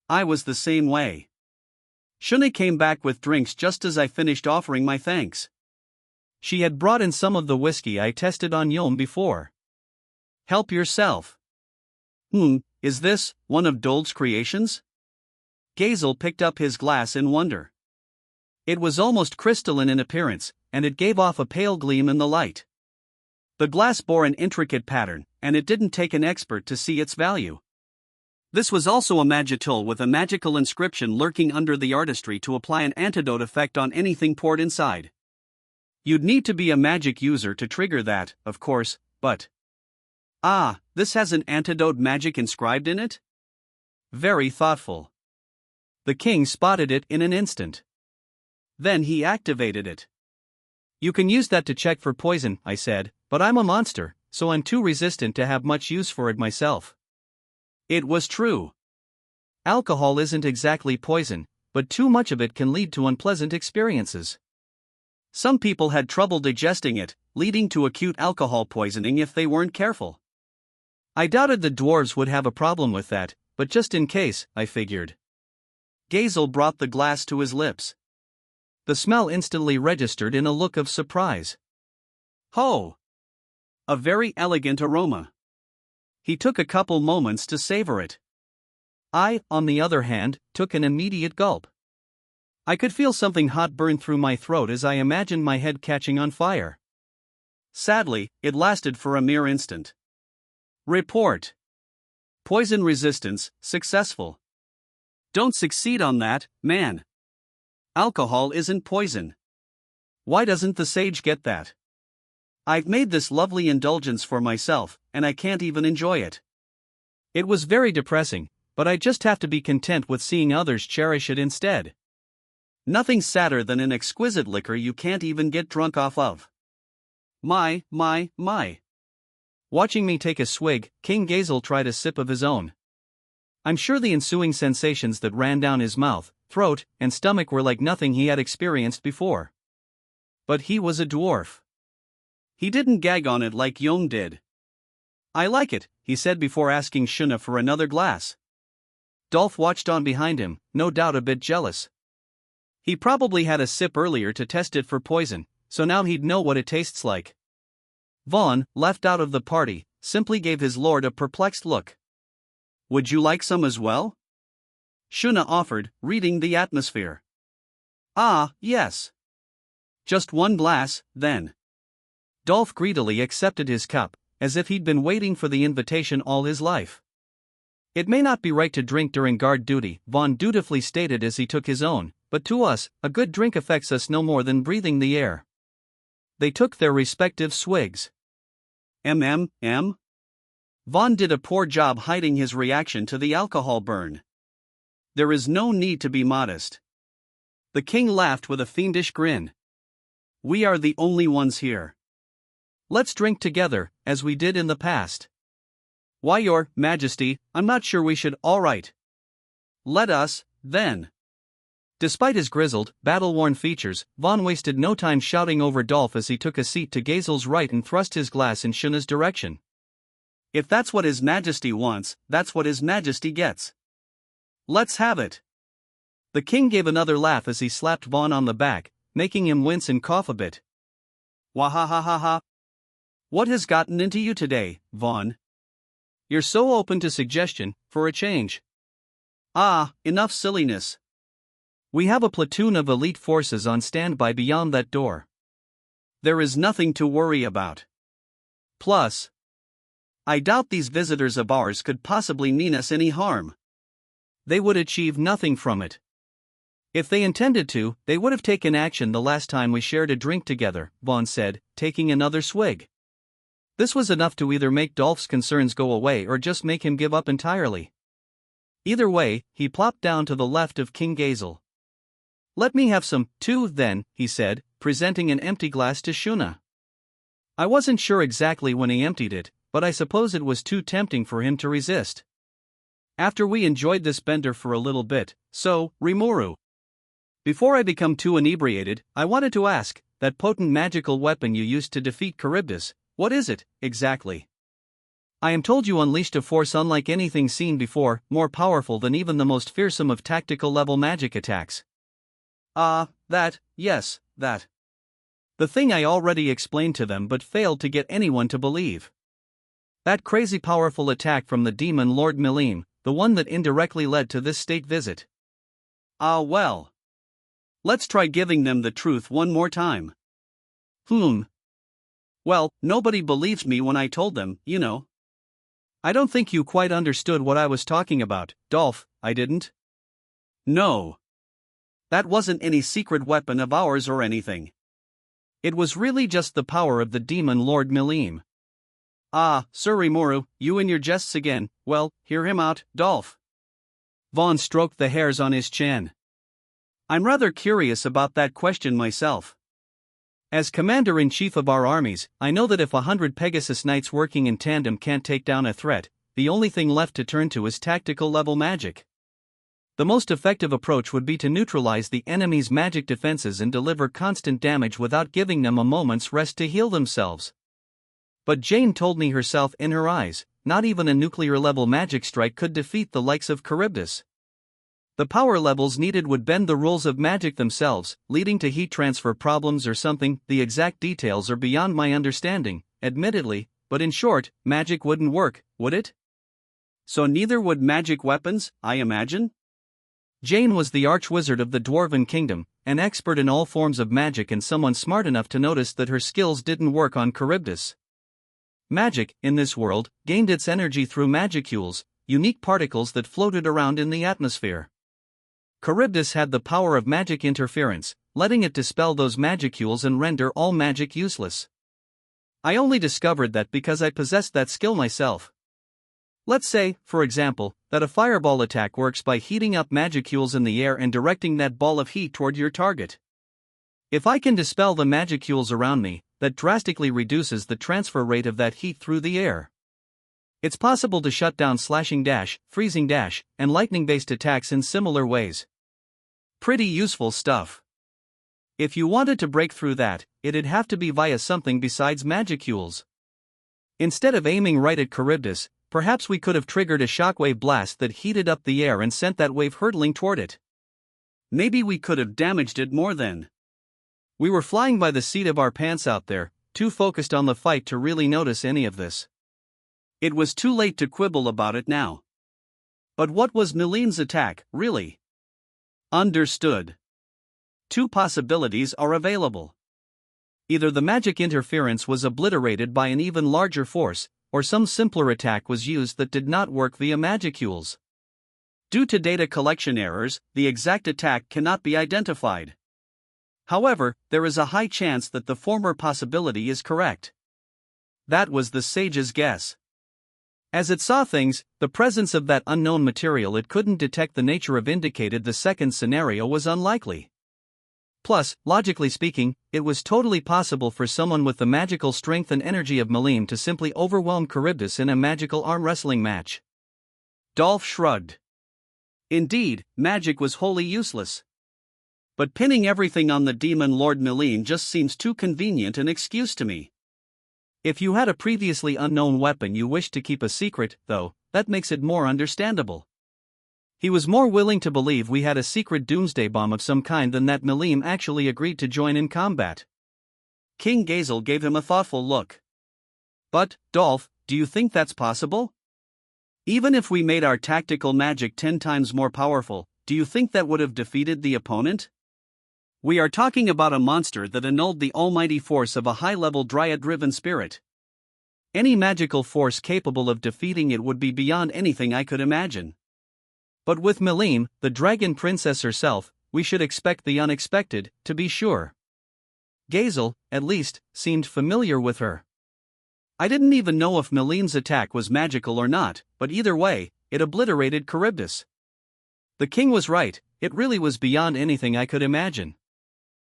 I was the same way. Shune came back with drinks just as I finished offering my thanks. She had brought in some of the whiskey I tested on Yom before. Help yourself. Is this one of Dold's creations? Gazel picked up his glass in wonder. It was almost crystalline in appearance, and it gave off a pale gleam in the light. The glass bore an intricate pattern, and it didn't take an expert to see its value. This was also a magitool with a magical inscription lurking under the artistry to apply an antidote effect on anything poured inside. You'd need to be a magic user to trigger that, of course, but... this has an antidote magic inscribed in it? Very thoughtful. The king spotted it in an instant. Then he activated it. You can use that to check for poison, I said, but I'm a monster, so I'm too resistant to have much use for it myself. It was true. Alcohol isn't exactly poison, but too much of it can lead to unpleasant experiences. Some people had trouble digesting it, leading to acute alcohol poisoning if they weren't careful. I doubted the dwarves would have a problem with that, but just in case, I figured. Gazel brought the glass to his lips. The smell instantly registered in a look of surprise. Ho! A very elegant aroma. He took a couple moments to savor it. I, on the other hand, took an immediate gulp. I could feel something hot burn through my throat as I imagined my head catching on fire. Sadly, it lasted for a mere instant. Report. Poison resistance, successful. Don't succeed on that, man. Alcohol isn't poison. Why doesn't the sage get that? I've made this lovely indulgence for myself, and I can't even enjoy it. It was very depressing, but I just have to be content with seeing others cherish it instead. Nothing sadder than an exquisite liquor you can't even get drunk off of. My. Watching me take a swig, King Gazel tried a sip of his own. I'm sure the ensuing sensations that ran down his mouth, throat, and stomach were like nothing he had experienced before. But he was a dwarf. He didn't gag on it like Yong did. I like it, he said before asking Shuna for another glass. Dolph watched on behind him, no doubt a bit jealous. He probably had a sip earlier to test it for poison, so now he'd know what it tastes like. Vaughn, left out of the party, simply gave his lord a perplexed look. Would you like some as well? Shuna offered, reading the atmosphere. Ah, yes. Just one glass, then. Dolph greedily accepted his cup, as if he'd been waiting for the invitation all his life. It may not be right to drink during guard duty, Vaughn dutifully stated as he took his own, but to us, a good drink affects us no more than breathing the air. They took their respective swigs. Vaughn did a poor job hiding his reaction to the alcohol burn. There is no need to be modest. The king laughed with a fiendish grin. We are the only ones here. Let's drink together, as we did in the past. Why, your majesty, I'm not sure we should. All right. Let us, then. Despite his grizzled, battle-worn features, Vaughn wasted no time shouting over Dolph as he took a seat to Gazel's right and thrust his glass in Shuna's direction. If that's what His Majesty wants, that's what His Majesty gets. Let's have it. The king gave another laugh as he slapped Vaughn on the back, making him wince and cough a bit. Wahahaha. What has gotten into you today, Vaughn? You're so open to suggestion, for a change. Ah, enough silliness. We have a platoon of elite forces on standby beyond that door. There is nothing to worry about. Plus, I doubt these visitors of ours could possibly mean us any harm. They would achieve nothing from it. If they intended to, they would have taken action the last time we shared a drink together, Vaughn said, taking another swig. This was enough to either make Dolph's concerns go away or just make him give up entirely. Either way, he plopped down to the left of King Gazel. Let me have some, too, then, he said, presenting an empty glass to Shuna. I wasn't sure exactly when he emptied it, but I suppose it was too tempting for him to resist. After we enjoyed this bender for a little bit, so, Rimuru. Before I become too inebriated, I wanted to ask, that potent magical weapon you used to defeat Charybdis, what is it, exactly? I am told you unleashed a force unlike anything seen before, more powerful than even the most fearsome of tactical-level magic attacks. Yes, that. The thing I already explained to them but failed to get anyone to believe. That crazy powerful attack from the demon Lord Milim, the one that indirectly led to this state visit. Well. Let's try giving them the truth one more time. Well, nobody believed me when I told them, you know. I don't think you quite understood what I was talking about, Dolph, I didn't. No. That wasn't any secret weapon of ours or anything. It was really just the power of the demon Lord Milim. Sir Rimuru, you and your jests again. Well, hear him out, Dolph. Vaughn stroked the hairs on his chin. I'm rather curious about that question myself. As commander-in-chief of our armies, I know that if 100 Pegasus Knights working in tandem can't take down a threat, the only thing left to turn to is tactical-level magic. The most effective approach would be to neutralize the enemy's magic defenses and deliver constant damage without giving them a moment's rest to heal themselves. But Jane told me herself in her eyes, not even a nuclear-level magic strike could defeat the likes of Charybdis. The power levels needed would bend the rules of magic themselves, leading to heat transfer problems or something. The exact details are beyond my understanding, admittedly, but in short, magic wouldn't work, would it? So neither would magic weapons, I imagine? Jane was the archwizard of the Dwarven Kingdom, an expert in all forms of magic and someone smart enough to notice that her skills didn't work on Charybdis. Magic, in this world, gained its energy through magicules, unique particles that floated around in the atmosphere. Charybdis had the power of magic interference, letting it dispel those magicules and render all magic useless. I only discovered that because I possessed that skill myself. Let's say, for example, that a fireball attack works by heating up magicules in the air and directing that ball of heat toward your target. If I can dispel the magicules around me, that drastically reduces the transfer rate of that heat through the air. It's possible to shut down slashing dash, freezing dash, and lightning-based attacks in similar ways. Pretty useful stuff. If you wanted to break through that, it'd have to be via something besides magicules. Instead of aiming right at Charybdis, perhaps we could have triggered a shockwave blast that heated up the air and sent that wave hurtling toward it. Maybe we could have damaged it more then. We were flying by the seat of our pants out there, too focused on the fight to really notice any of this. It was too late to quibble about it now. But what was Melene's attack, really? Understood. Two possibilities are available. Either the magic interference was obliterated by an even larger force, or some simpler attack was used that did not work via magicules. Due to data collection errors, the exact attack cannot be identified. However, there is a high chance that the former possibility is correct. That was the sage's guess. As it saw things, the presence of that unknown material it couldn't detect the nature of indicated the second scenario was unlikely. Plus, logically speaking, it was totally possible for someone with the magical strength and energy of Melene to simply overwhelm Charybdis in a magical arm wrestling match. Dolph shrugged. Indeed, magic was wholly useless. But pinning everything on the demon Lord Melene just seems too convenient an excuse to me. If you had a previously unknown weapon you wished to keep a secret, though, that makes it more understandable. He was more willing to believe we had a secret doomsday bomb of some kind than that Melene actually agreed to join in combat. King Gazel gave him a thoughtful look. But, Dolph, do you think that's possible? Even if we made our tactical magic 10 times more powerful, do you think that would have defeated the opponent? We are talking about a monster that annulled the almighty force of a high-level dryad-driven spirit. Any magical force capable of defeating it would be beyond anything I could imagine. But with Melene, the dragon princess herself, we should expect the unexpected, to be sure. Gazel, at least, seemed familiar with her. I didn't even know if Melene's attack was magical or not, but either way, it obliterated Charybdis. The king was right, it really was beyond anything I could imagine.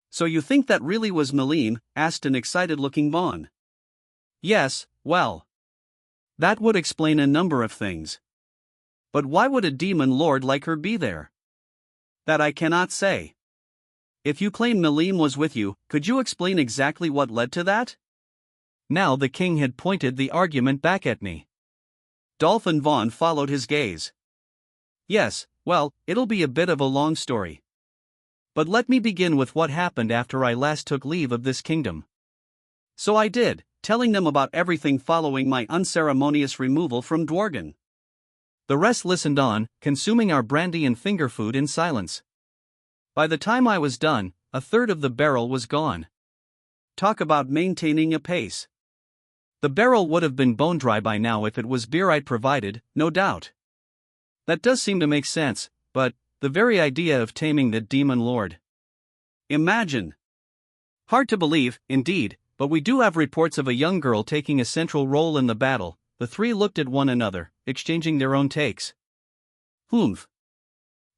So you think that really was Melene? Asked an excited-looking Vaughn. Yes, well. That would explain a number of things. But why would a demon lord like her be there? That I cannot say. If you claim Melene was with you, could you explain exactly what led to that? Now the king had pointed the argument back at me. Dolph and Vaughn followed his gaze. Yes, well, it'll be a bit of a long story. But let me begin with what happened after I last took leave of this kingdom. So I did, telling them about everything following my unceremonious removal from Dworgen. The rest listened on, consuming our brandy and finger food in silence. By the time I was done, a third of the barrel was gone. Talk about maintaining a pace. The barrel would have been bone dry by now if it was beer I'd provided, no doubt. That does seem to make sense, but the very idea of taming the demon lord. Imagine. Hard to believe, indeed, but we do have reports of a young girl taking a central role in the battle. The three looked at one another, exchanging their own takes. Humph.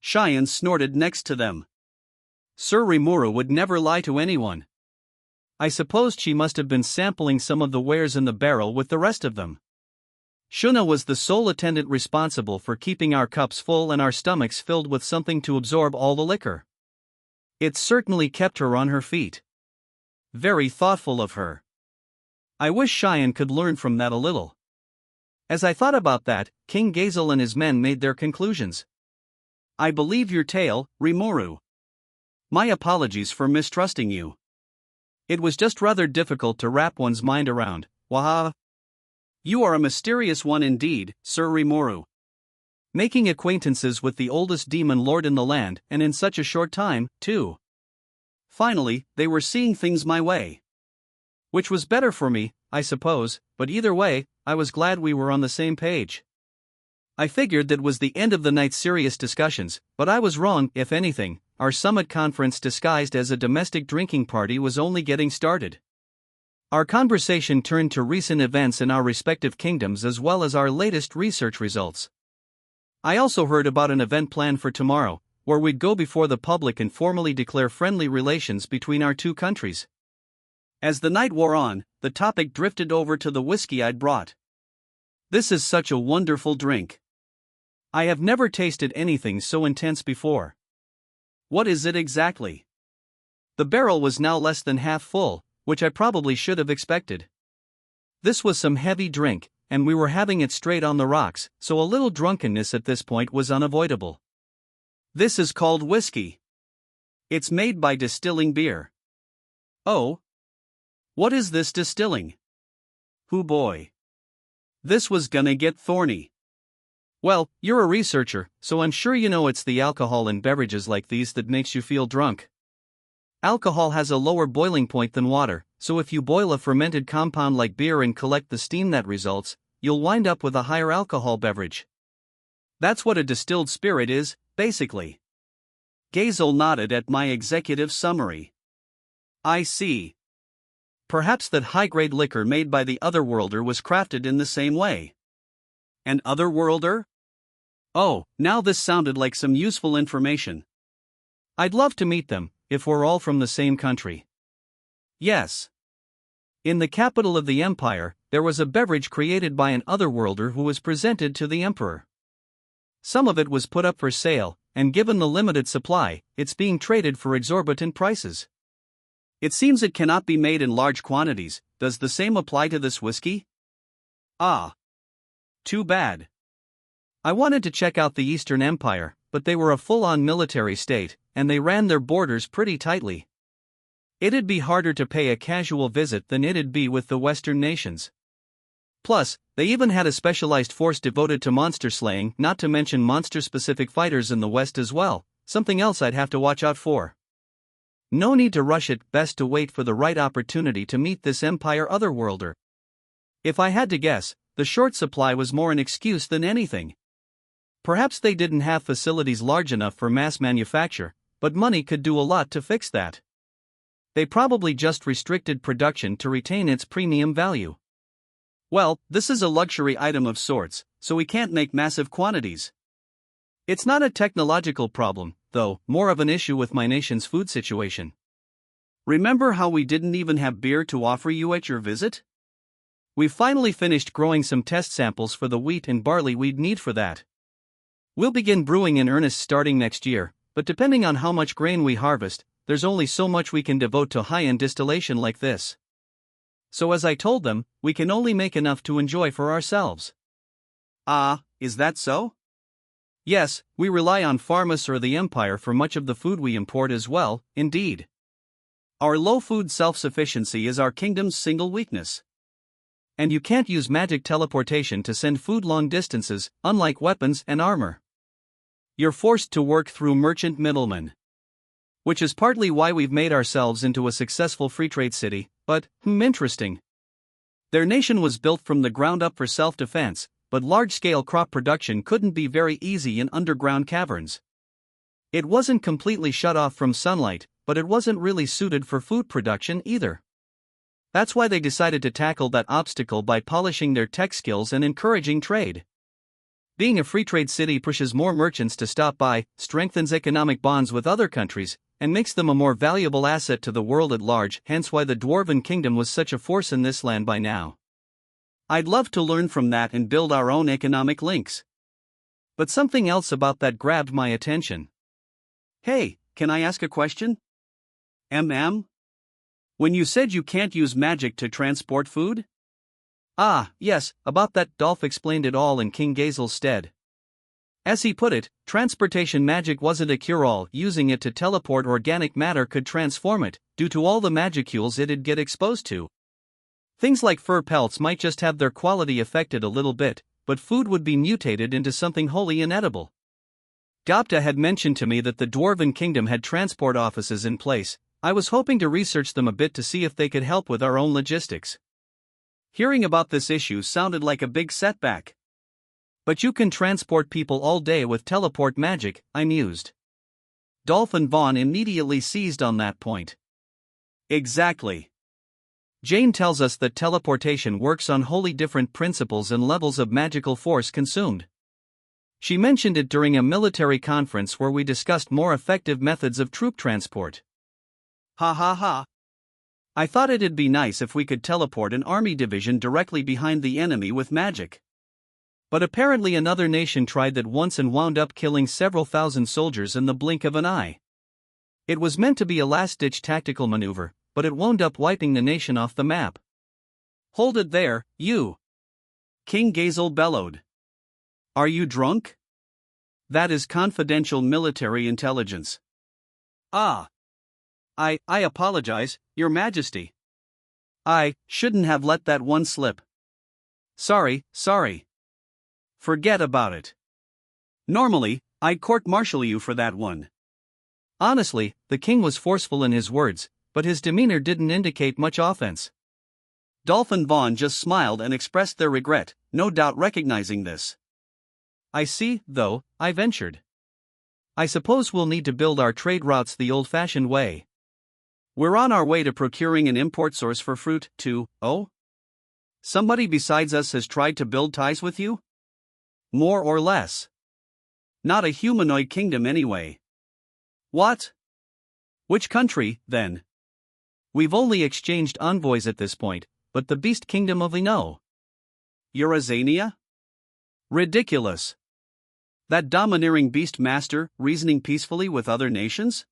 Cheyenne snorted next to them. Sir Rimuru would never lie to anyone. I supposed she must have been sampling some of the wares in the barrel with the rest of them. Shuna was the sole attendant responsible for keeping our cups full and our stomachs filled with something to absorb all the liquor. It certainly kept her on her feet. Very thoughtful of her. I wish Cheyenne could learn from that a little. As I thought about that, King Gazel and his men made their conclusions. I believe your tale, Rimuru. My apologies for mistrusting you. It was just rather difficult to wrap one's mind around. Waha. You are a mysterious one indeed, Sir Rimuru. Making acquaintances with the oldest demon lord in the land, and in such a short time, too. Finally, they were seeing things my way. Which was better for me, I suppose, but either way, I was glad we were on the same page. I figured that was the end of the night's serious discussions, but I was wrong. If anything, our summit conference disguised as a domestic drinking party was only getting started. Our conversation turned to recent events in our respective kingdoms as well as our latest research results. I also heard about an event planned for tomorrow, where we'd go before the public and formally declare friendly relations between our two countries. As the night wore on, the topic drifted over to the whiskey I'd brought. This is such a wonderful drink. I have never tasted anything so intense before. What is it exactly? The barrel was now less than half full, which I probably should have expected. This was some heavy drink, and we were having it straight on the rocks, so a little drunkenness at this point was unavoidable. This is called whiskey. It's made by distilling beer. Oh? What is this distilling? Hoo boy. This was gonna get thorny. Well, you're a researcher, so I'm sure you know it's the alcohol in beverages like these that makes you feel drunk. Alcohol has a lower boiling point than water, so if you boil a fermented compound like beer and collect the steam that results, you'll wind up with a higher alcohol beverage. That's what a distilled spirit is, basically. Gazel nodded at my executive summary. I see. Perhaps that high-grade liquor made by the Otherworlder was crafted in the same way. An Otherworlder? Oh, now this sounded like some useful information. I'd love to meet them, if we're all from the same country. Yes. In the capital of the Empire, there was a beverage created by an Otherworlder who was presented to the Emperor. Some of it was put up for sale, and given the limited supply, it's being traded for exorbitant prices. It seems it cannot be made in large quantities. Does the same apply to this whiskey? Ah. Too bad. I wanted to check out the Eastern Empire, but they were a full-on military state, and they ran their borders pretty tightly. It'd be harder to pay a casual visit than it'd be with the Western nations. Plus, they even had a specialized force devoted to monster slaying, not to mention monster-specific fighters in the West as well, something else I'd have to watch out for. No need to rush it, best to wait for the right opportunity to meet this Empire Otherworlder. If I had to guess, the short supply was more an excuse than anything. Perhaps they didn't have facilities large enough for mass manufacture, but money could do a lot to fix that. They probably just restricted production to retain its premium value. Well, this is a luxury item of sorts, so we can't make massive quantities. It's not a technological problem, though, more of an issue with my nation's food situation. Remember how we didn't even have beer to offer you at your visit? We've finally finished growing some test samples for the wheat and barley we'd need for that. We'll begin brewing in earnest starting next year, but depending on how much grain we harvest, there's only so much we can devote to high-end distillation like this. So as I told them, we can only make enough to enjoy for ourselves. Ah, is that so? Yes, we rely on Pharmas or the Empire for much of the food we import as well, indeed. Our low food self-sufficiency is our kingdom's single weakness. And you can't use magic teleportation to send food long distances, unlike weapons and armor. You're forced to work through merchant middlemen. Which is partly why we've made ourselves into a successful free trade city, but, interesting. Their nation was built from the ground up for self-defense, but large-scale crop production couldn't be very easy in underground caverns. It wasn't completely shut off from sunlight, but it wasn't really suited for food production either. That's why they decided to tackle that obstacle by polishing their tech skills and encouraging trade. Being a free trade city pushes more merchants to stop by, strengthens economic bonds with other countries, and makes them a more valuable asset to the world at large, hence why the Dwarven Kingdom was such a force in this land by now. I'd love to learn from that and build our own economic links. But something else about that grabbed my attention. Hey, can I ask a question? When you said you can't use magic to transport food? Ah, yes, about that. Dolph explained it all in King Gazel's stead. As he put it, transportation magic wasn't a cure-all. Using it to teleport organic matter could transform it, due to all the magicules it'd get exposed to. Things like fur pelts might just have their quality affected a little bit, but food would be mutated into something wholly inedible. Datta had mentioned to me that the Dwarven Kingdom had transport offices in place. I was hoping to research them a bit to see if they could help with our own logistics. Hearing about this issue sounded like a big setback. But you can transport people all day with teleport magic, I mused. Dolphin Vaughn immediately seized on that point. Exactly. Jane tells us that teleportation works on wholly different principles and levels of magical force consumed. She mentioned it during a military conference where we discussed more effective methods of troop transport. Ha ha ha. I thought it'd be nice if we could teleport an army division directly behind the enemy with magic. But apparently another nation tried that once and wound up killing several thousand soldiers in the blink of an eye. It was meant to be a last-ditch tactical maneuver, but it wound up wiping the nation off the map. Hold it there, you! King Gazel bellowed. Are you drunk? That is confidential military intelligence. Ah! I apologize, Your Majesty. I shouldn't have let that one slip. Sorry. Forget about it. Normally, I'd court-martial you for that one. Honestly, the king was forceful in his words, but his demeanor didn't indicate much offense. Dolphin Vaughn just smiled and expressed their regret, no doubt recognizing this. I see, though, I ventured. I suppose we'll need to build our trade routes the old-fashioned way. We're on our way to procuring an import source for fruit, too. Oh? Somebody besides us has tried to build ties with you? More or less. Not a humanoid kingdom anyway. What? Which country, then? We've only exchanged envoys at this point, but the beast kingdom of Ino. Eurazania? Ridiculous. That domineering beast master reasoning peacefully with other nations?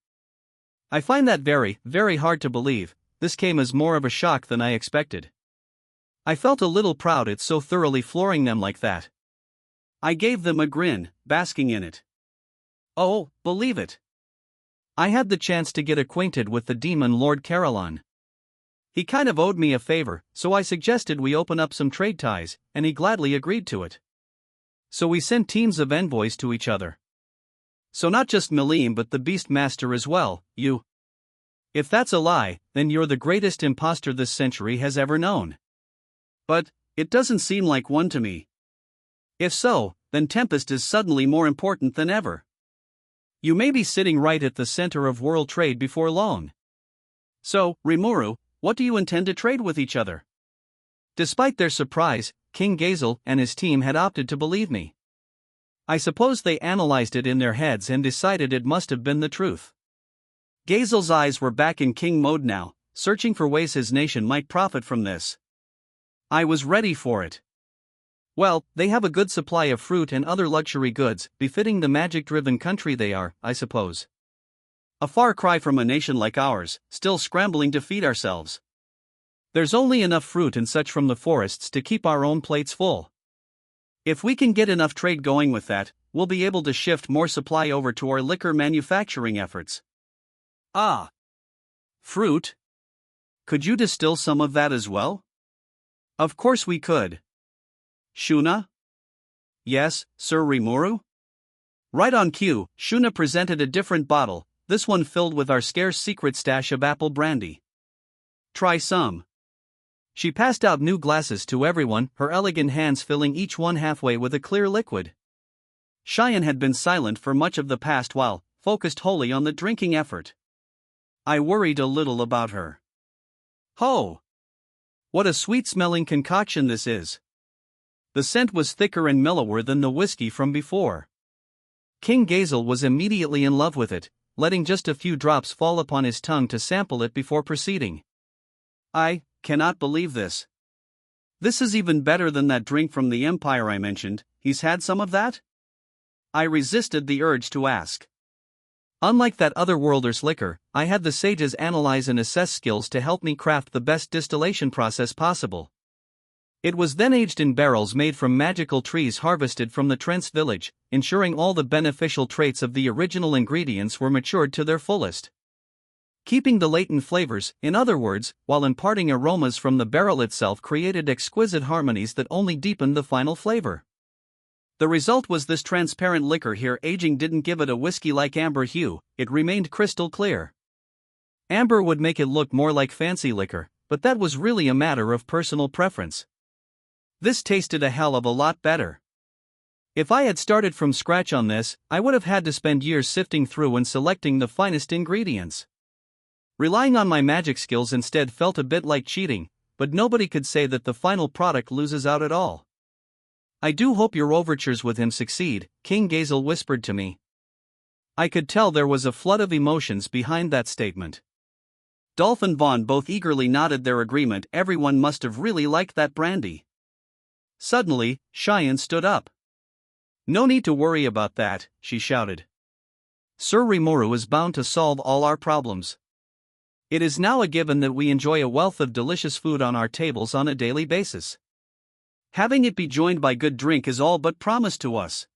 I find that very, very hard to believe. This came as more of a shock than I expected. I felt a little proud at so thoroughly flooring them like that. I gave them a grin, basking in it. Oh, believe it. I had the chance to get acquainted with the demon Lord Caroline. He kind of owed me a favor, so I suggested we open up some trade ties, and he gladly agreed to it. So we sent teams of envoys to each other. So not just Milim but the Beast Master as well, you. If that's a lie, then you're the greatest imposter this century has ever known. But it doesn't seem like one to me. If so, then Tempest is suddenly more important than ever. You may be sitting right at the center of world trade before long. So, Rimuru, what do you intend to trade with each other? Despite their surprise, King Gazel and his team had opted to believe me. I suppose they analyzed it in their heads and decided it must have been the truth. Gazel's eyes were back in king mode now, searching for ways his nation might profit from this. I was ready for it. Well, they have a good supply of fruit and other luxury goods, befitting the magic-driven country they are, I suppose. A far cry from a nation like ours, still scrambling to feed ourselves. There's only enough fruit and such from the forests to keep our own plates full. If we can get enough trade going with that, we'll be able to shift more supply over to our liquor manufacturing efforts. Ah! Fruit? Could you distill some of that as well? Of course we could. Shuna? Yes, Sir Rimuru? Right on cue, Shuna presented a different bottle, this one filled with our scarce secret stash of apple brandy. Try some. She passed out new glasses to everyone, her elegant hands filling each one halfway with a clear liquid. Cheyenne had been silent for much of the past while, focused wholly on the drinking effort. I worried a little about her. Ho! What a sweet-smelling concoction this is. The scent was thicker and mellower than the whiskey from before. King Gazel was immediately in love with it, letting just a few drops fall upon his tongue to sample it before proceeding. I cannot believe this. This is even better than that drink from the Empire I mentioned. He's had some of that? I resisted the urge to ask. Unlike that otherworlder's liquor, I had the sages analyze and assess skills to help me craft the best distillation process possible. It was then aged in barrels made from magical trees harvested from the Trent's village, ensuring all the beneficial traits of the original ingredients were matured to their fullest. Keeping the latent flavors, in other words, while imparting aromas from the barrel itself created exquisite harmonies that only deepened the final flavor. The result was this transparent liquor here. Aging didn't give it a whiskey-like amber hue, it remained crystal clear. Amber would make it look more like fancy liquor, but that was really a matter of personal preference. This tasted a hell of a lot better. If I had started from scratch on this, I would have had to spend years sifting through and selecting the finest ingredients. Relying on my magic skills instead felt a bit like cheating, but nobody could say that the final product loses out at all. I do hope your overtures with him succeed, King Gazel whispered to me. I could tell there was a flood of emotions behind that statement. Dolph and Vaughn both eagerly nodded their agreement. Everyone must have really liked that brandy. Suddenly, Cheyenne stood up. No need to worry about that, she shouted. Sir Rimuru is bound to solve all our problems. It is now a given that we enjoy a wealth of delicious food on our tables on a daily basis. Having it be joined by good drink is all but promised to us.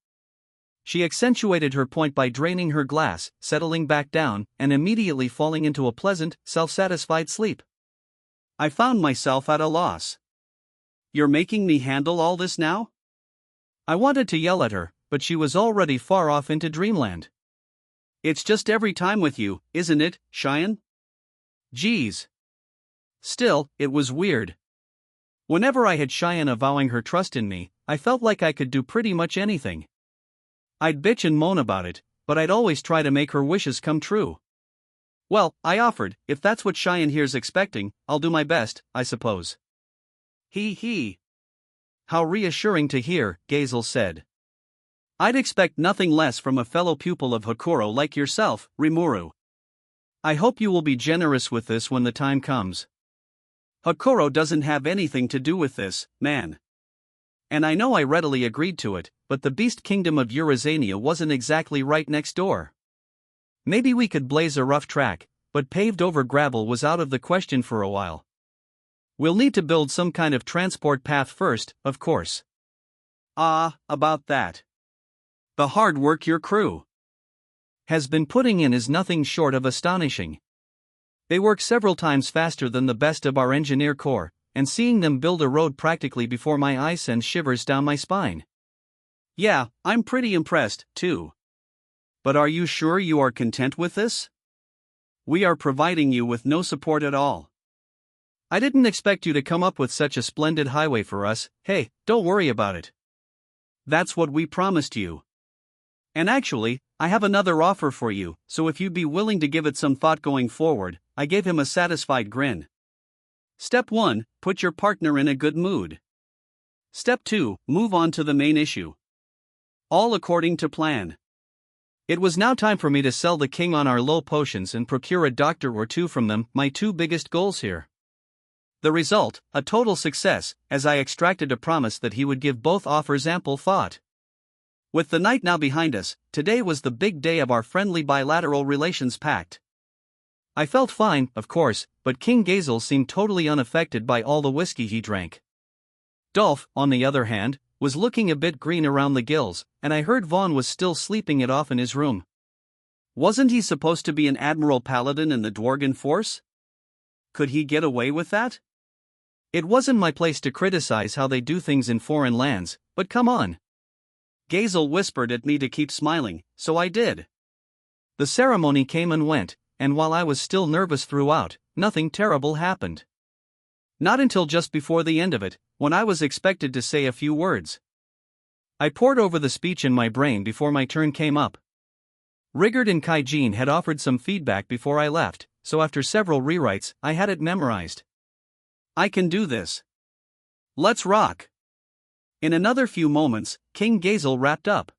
She accentuated her point by draining her glass, settling back down, and immediately falling into a pleasant, self-satisfied sleep. I found myself at a loss. You're making me handle all this now? I wanted to yell at her, but she was already far off into dreamland. It's just every time with you, isn't it, Cheyenne? Geez. Still, it was weird. Whenever I had Cheyenne avowing her trust in me, I felt like I could do pretty much anything. I'd bitch and moan about it, but I'd always try to make her wishes come true. Well, I offered, if that's what Cheyenne here's expecting, I'll do my best, I suppose. He. How reassuring to hear, Gazel said. I'd expect nothing less from a fellow pupil of Hokuro like yourself, Rimuru. I hope you will be generous with this when the time comes. Hokuro doesn't have anything to do with this, man. And I know I readily agreed to it, but the beast kingdom of Eurazania wasn't exactly right next door. Maybe we could blaze a rough track, but paved over gravel was out of the question for a while. We'll need to build some kind of transport path first, of course. About that. The hard work your crew has been putting in is nothing short of astonishing. They work several times faster than the best of our engineer corps, and seeing them build a road practically before my eyes sends shivers down my spine. Yeah, I'm pretty impressed, too. But are you sure you are content with this? We are providing you with no support at all. I didn't expect you to come up with such a splendid highway for us. Hey, don't worry about it. That's what we promised you. And actually, I have another offer for you, so if you'd be willing to give it some thought going forward. I gave him a satisfied grin. Step 1, put your partner in a good mood. Step 2, move on to the main issue. All according to plan. It was now time for me to sell the king on our low potions and procure a doctor or two from them, my two biggest goals here. The result, a total success, as I extracted a promise that he would give both offers ample thought. With the night now behind us, today was the big day of our friendly bilateral relations pact. I felt fine, of course, but King Gazel seemed totally unaffected by all the whiskey he drank. Dolph, on the other hand, was looking a bit green around the gills, and I heard Vaughn was still sleeping it off in his room. Wasn't he supposed to be an admiral paladin in the Dworgen force? Could he get away with that? It wasn't my place to criticize how they do things in foreign lands, but come on. Gazel whispered at me to keep smiling, so I did. The ceremony came and went, and while I was still nervous throughout, nothing terrible happened. Not until just before the end of it, when I was expected to say a few words. I pored over the speech in my brain before my turn came up. Rigard and Kaijin had offered some feedback before I left, so after several rewrites, I had it memorized. I can do this. Let's rock. In another few moments, King Gazel wrapped up.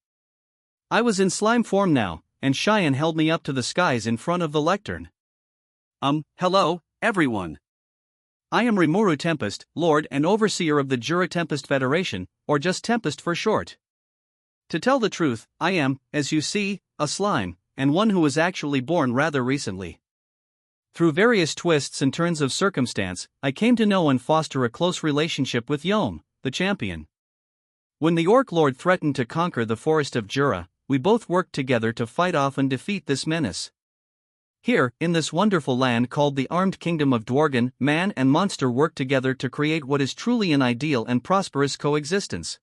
I was in slime form now, and Cheyenne held me up to the skies in front of the lectern. Hello, everyone. I am Rimuru Tempest, Lord and Overseer of the Jura Tempest Federation, or just Tempest for short. To tell the truth, I am, as you see, a slime, and one who was actually born rather recently. Through various twists and turns of circumstance, I came to know and foster a close relationship with Yom, the champion. When the Orc Lord threatened to conquer the forest of Jura, we both worked together to fight off and defeat this menace. Here, in this wonderful land called the Armed Kingdom of Dworgen, man and monster work together to create what is truly an ideal and prosperous coexistence.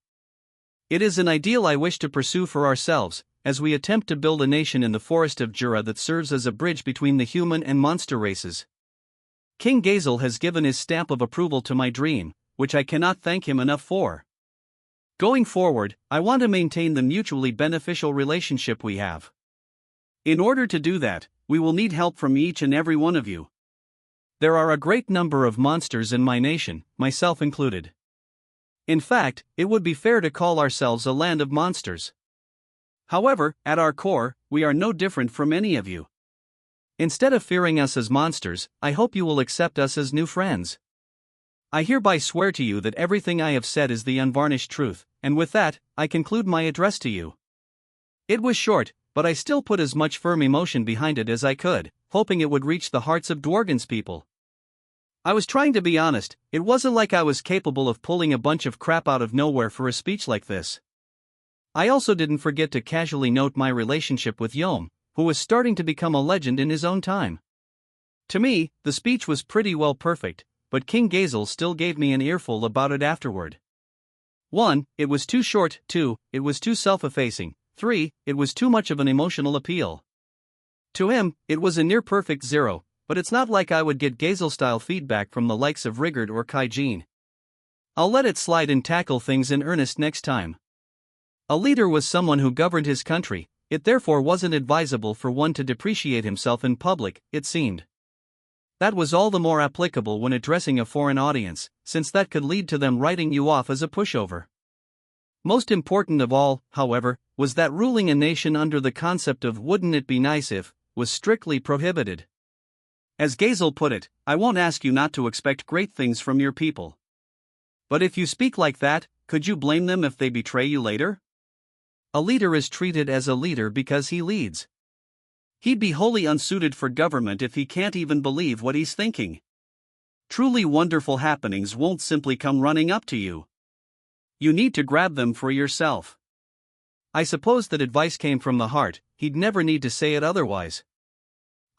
It is an ideal I wish to pursue for ourselves, as we attempt to build a nation in the forest of Jura that serves as a bridge between the human and monster races. King Gazel has given his stamp of approval to my dream, which I cannot thank him enough for. Going forward, I want to maintain the mutually beneficial relationship we have. In order to do that, we will need help from each and every one of you. There are a great number of monsters in my nation, myself included. In fact, it would be fair to call ourselves a land of monsters. However, at our core, we are no different from any of you. Instead of fearing us as monsters, I hope you will accept us as new friends. I hereby swear to you that everything I have said is the unvarnished truth, and with that, I conclude my address to you. It was short, but I still put as much firm emotion behind it as I could, hoping it would reach the hearts of Dworgen's people. I was trying to be honest, it wasn't like I was capable of pulling a bunch of crap out of nowhere for a speech like this. I also didn't forget to casually note my relationship with Yom, who was starting to become a legend in his own time. To me, the speech was pretty well perfect, but King Gazel still gave me an earful about it afterward. 1. It was too short. 2. It was too self-effacing. 3. It was too much of an emotional appeal. To him, it was a near-perfect 0, but it's not like I would get Gazel-style feedback from the likes of Rigard or Kaijin. I'll let it slide and tackle things in earnest next time. A leader was someone who governed his country, it therefore wasn't advisable for one to depreciate himself in public, it seemed. That was all the more applicable when addressing a foreign audience, since that could lead to them writing you off as a pushover. Most important of all, however, was that ruling a nation under the concept of "wouldn't it be nice if" was strictly prohibited. As Gazel put it, I won't ask you not to expect great things from your people. But if you speak like that, could you blame them if they betray you later? A leader is treated as a leader because he leads. He'd be wholly unsuited for government if he can't even believe what he's thinking. Truly wonderful happenings won't simply come running up to you. You need to grab them for yourself. I suppose that advice came from the heart, he'd never need to say it otherwise.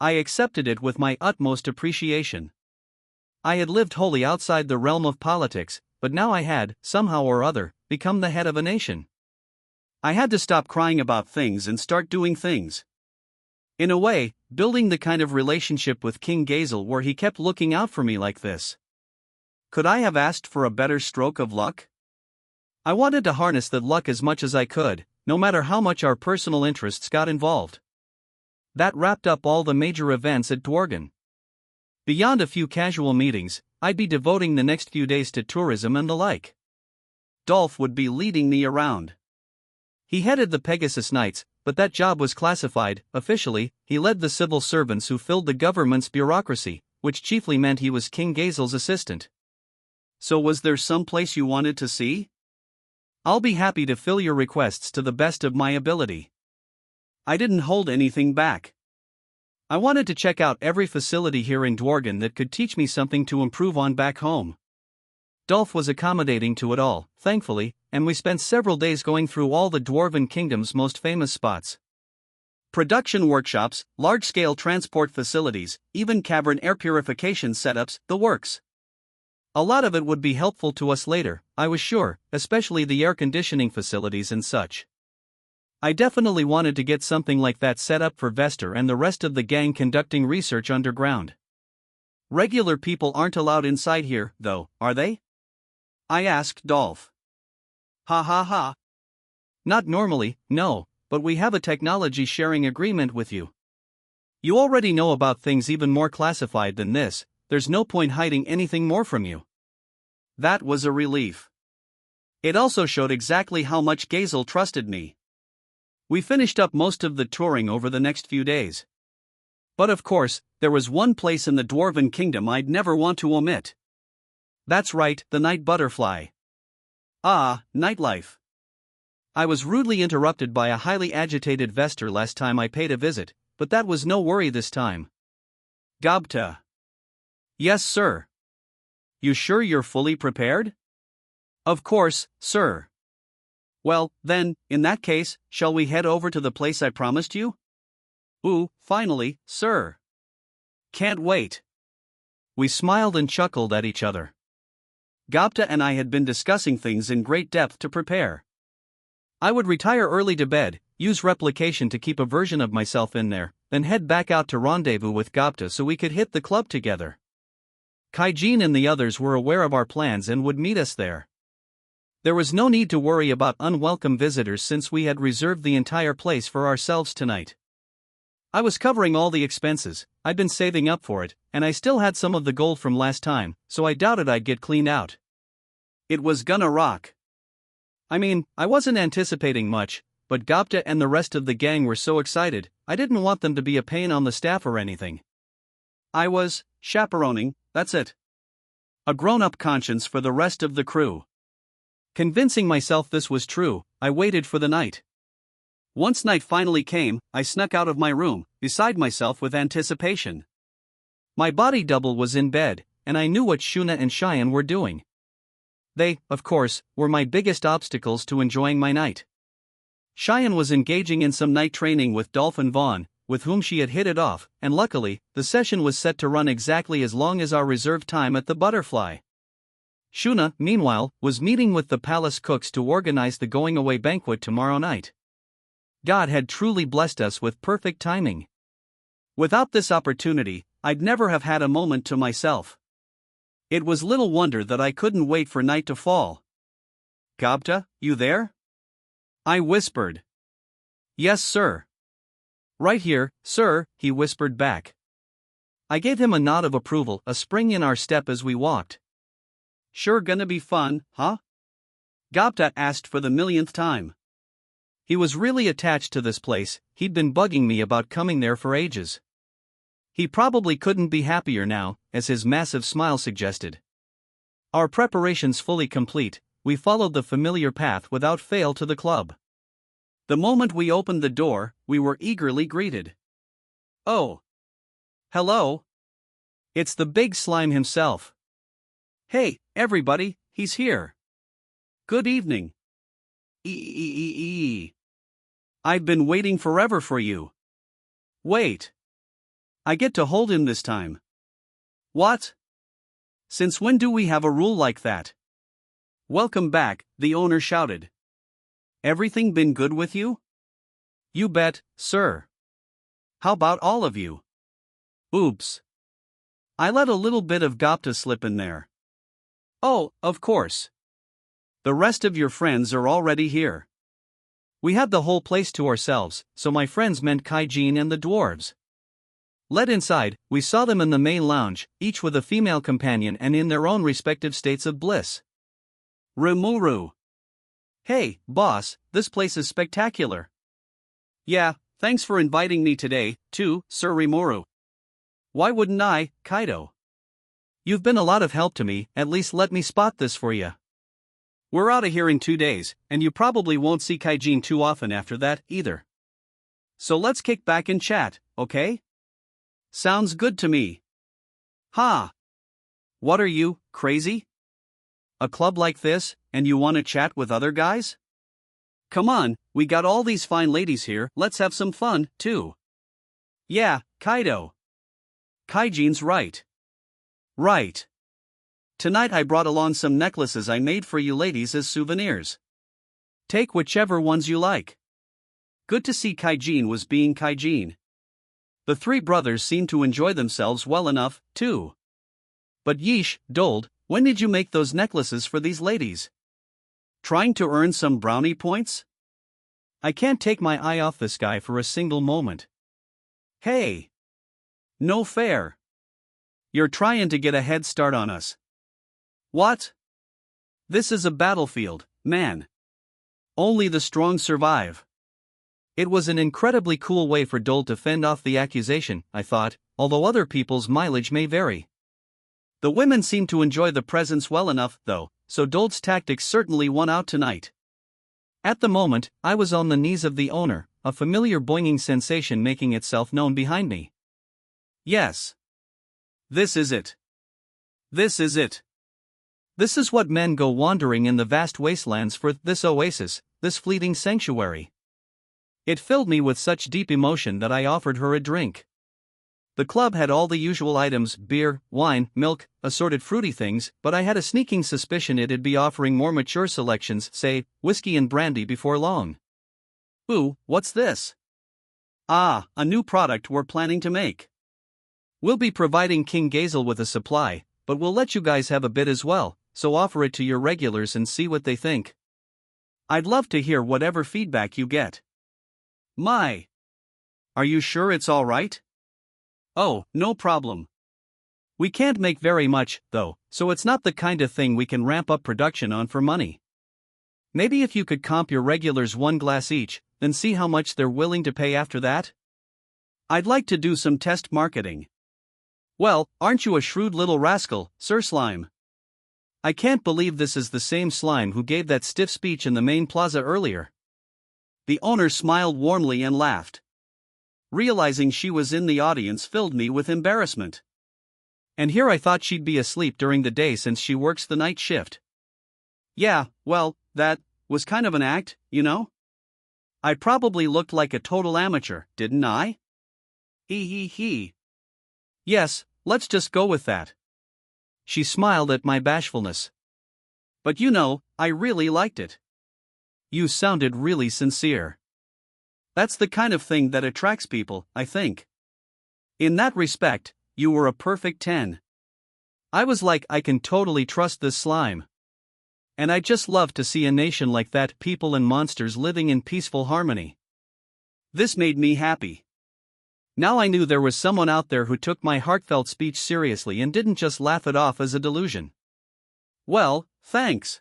I accepted it with my utmost appreciation. I had lived wholly outside the realm of politics, but now I had, somehow or other, become the head of a nation. I had to stop crying about things and start doing things. In a way, building the kind of relationship with King Gazel where he kept looking out for me like this. Could I have asked for a better stroke of luck? I wanted to harness that luck as much as I could, no matter how much our personal interests got involved. That wrapped up all the major events at Dworgen. Beyond a few casual meetings, I'd be devoting the next few days to tourism and the like. Dolph would be leading me around. He headed the Pegasus Knights, but that job was classified. Officially, he led the civil servants who filled the government's bureaucracy, which chiefly meant he was King Gazel's assistant. So was there some place you wanted to see? I'll be happy to fill your requests to the best of my ability. I didn't hold anything back. I wanted to check out every facility here in Dworgen that could teach me something to improve on back home. Dolph was accommodating to it all, thankfully, and we spent several days going through all the Dwarven Kingdom's most famous spots. Production workshops, large-scale transport facilities, even cavern air purification setups, the works. A lot of it would be helpful to us later, I was sure, especially the air conditioning facilities and such. I definitely wanted to get something like that set up for Vester and the rest of the gang conducting research underground. Regular people aren't allowed inside here, though, are they? I asked Dolph. Ha ha ha. Not normally, no, but we have a technology sharing agreement with you. You already know about things even more classified than this, there's no point hiding anything more from you. That was a relief. It also showed exactly how much Gazel trusted me. We finished up most of the touring over the next few days. But of course, there was one place in the Dwarven Kingdom I'd never want to omit. That's right, the night butterfly. Ah, nightlife. I was rudely interrupted by a highly agitated Vester last time I paid a visit, but that was no worry this time. Gobta. Yes, sir. You sure you're fully prepared? Of course, sir. Well, then, in that case, shall we head over to the place I promised you? Ooh, finally, sir. Can't wait. We smiled and chuckled at each other. Gobta and I had been discussing things in great depth to prepare. I would retire early to bed, use replication to keep a version of myself in there, then head back out to rendezvous with Datta so we could hit the club together. Kaijin and the others were aware of our plans and would meet us there. There was no need to worry about unwelcome visitors since we had reserved the entire place for ourselves tonight. I was covering all the expenses, I'd been saving up for it, and I still had some of the gold from last time, so I doubted I'd get cleaned out. It was gonna rock. I mean, I wasn't anticipating much, but Datta and the rest of the gang were so excited, I didn't want them to be a pain on the staff or anything. I was chaperoning, that's it. A grown-up conscience for the rest of the crew. Convincing myself this was true, I waited for the night. Once night finally came, I snuck out of my room, beside myself with anticipation. My body double was in bed, and I knew what Shuna and Cheyenne were doing. They, of course, were my biggest obstacles to enjoying my night. Cheyenne was engaging in some night training with Dolphin Vaughn, with whom she had hit it off, and luckily, the session was set to run exactly as long as our reserved time at the Butterfly. Shuna, meanwhile, was meeting with the palace cooks to organize the going-away banquet tomorrow night. God had truly blessed us with perfect timing. Without this opportunity, I'd never have had a moment to myself. It was little wonder that I couldn't wait for night to fall. Datta, you there? I whispered. Yes, sir. Right here, sir, he whispered back. I gave him a nod of approval, a spring in our step as we walked. Sure gonna be fun, huh? Datta asked for the millionth time. He was really attached to this place, he'd been bugging me about coming there for ages. He probably couldn't be happier now, as his massive smile suggested. Our preparations fully complete, we followed the familiar path without fail to the club. The moment we opened the door, we were eagerly greeted. Oh. Hello. It's the big slime himself. Hey, everybody, he's here. Good evening. I've been waiting forever for you. Wait. I get to hold him this time. What? Since when do we have a rule like that? Welcome back, the owner shouted. Everything been good with you? You bet, sir. How about all of you? Oops. I let a little bit of Datta slip in there. Oh, of course. The rest of your friends are already here. We had the whole place to ourselves, so my friends meant Kaijin and the dwarves. Led inside, we saw them in the main lounge, each with a female companion and in their own respective states of bliss. Rimuru. Hey, boss, this place is spectacular. Yeah, thanks for inviting me today, too, Sir Rimuru. Why wouldn't I, Kaido? You've been a lot of help to me, at least let me spot this for you. We're out of here in 2 days, and you probably won't see Kaijin too often after that, either. So let's kick back and chat, okay? Sounds good to me. Ha! What are you, crazy? A club like this, and you want to chat with other guys? Come on, we got all these fine ladies here, let's have some fun, too. Yeah, Kaido. Kaijin's right. Right. Tonight I brought along some necklaces I made for you ladies as souvenirs. Take whichever ones you like. Good to see Kaijin was being Kaijin. The three brothers seemed to enjoy themselves well enough, too. But yeesh, Dold, when did you make those necklaces for these ladies? Trying to earn some brownie points? I can't take my eye off this guy for a single moment. Hey! No fair. You're trying to get a head start on us. What? This is a battlefield, man. Only the strong survive. It was an incredibly cool way for Dold to fend off the accusation, I thought, although other people's mileage may vary. The women seemed to enjoy the presents well enough, though, so Dold's tactics certainly won out tonight. At the moment, I was on the knees of the owner, a familiar boinging sensation making itself known behind me. Yes. This is it. This is it. This is what men go wandering in the vast wastelands for, this oasis, this fleeting sanctuary. It filled me with such deep emotion that I offered her a drink. The club had all the usual items: beer, wine, milk, assorted fruity things, but I had a sneaking suspicion it'd be offering more mature selections, say, whiskey and brandy, before long. Ooh, what's this? Ah, a new product we're planning to make. We'll be providing King Gazel with a supply, but we'll let you guys have a bit as well, so offer it to your regulars and see what they think. I'd love to hear whatever feedback you get. My. Are you sure it's all right? Oh, no problem. We can't make very much, though, so it's not the kind of thing we can ramp up production on for money. Maybe if you could comp your regulars 1 glass each, then see how much they're willing to pay after that? I'd like to do some test marketing. Well, aren't you a shrewd little rascal, Sir Slime? I can't believe this is the same Slime who gave that stiff speech in the main plaza earlier. The owner smiled warmly and laughed. Realizing she was in the audience filled me with embarrassment. And here I thought she'd be asleep during the day since she works the night shift. Yeah, well, that was kind of an act, you know? I probably looked like a total amateur, didn't I? Hee. Yes, let's just go with that. She smiled at my bashfulness. But you know, I really liked it. You sounded really sincere. That's the kind of thing that attracts people, I think. In that respect, you were a perfect 10. I was like, I can totally trust this Slime. And I just love to see a nation like that, people and monsters living in peaceful harmony. This made me happy. Now I knew there was someone out there who took my heartfelt speech seriously and didn't just laugh it off as a delusion. Well, thanks.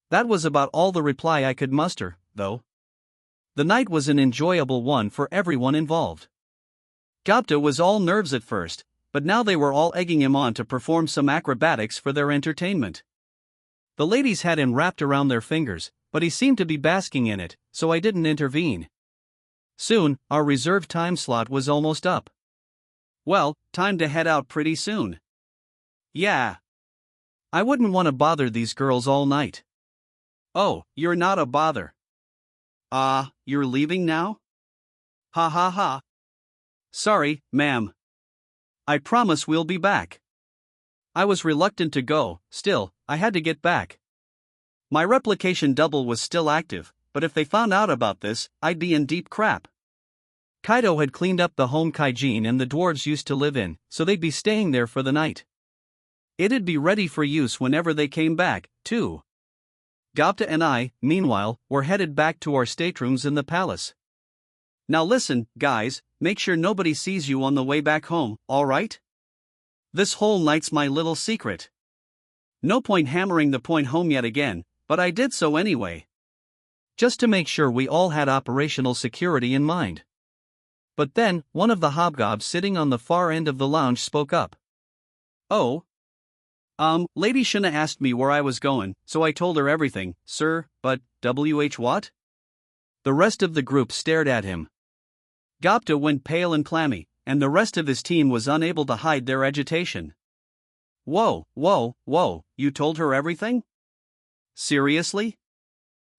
That was about all the reply I could muster, though. The night was an enjoyable one for everyone involved. Datta was all nerves at first, but now they were all egging him on to perform some acrobatics for their entertainment. The ladies had him wrapped around their fingers, but he seemed to be basking in it, so I didn't intervene. Soon, our reserved time slot was almost up. Well, time to head out pretty soon. Yeah. I wouldn't want to bother these girls all night. Oh, you're not a bother. You're leaving now? Ha ha ha. Sorry, ma'am. I promise we'll be back. I was reluctant to go, still, I had to get back. My replication double was still active, but if they found out about this, I'd be in deep crap. Kaido had cleaned up the home Kaijin and the dwarves used to live in, so they'd be staying there for the night. It'd be ready for use whenever they came back, too. Datta and I, meanwhile, were headed back to our staterooms in the palace. Now listen, guys, make sure nobody sees you on the way back home, alright? This whole night's my little secret. No point hammering the point home yet again, but I did so anyway. Just to make sure we all had operational security in mind. But then, one of the hobgobs sitting on the far end of the lounge spoke up. Oh? Lady Shuna asked me where I was going, so I told her everything, sir, but, what? The rest of the group stared at him. Datta went pale and clammy, and the rest of his team was unable to hide their agitation. Whoa, you told her everything? Seriously?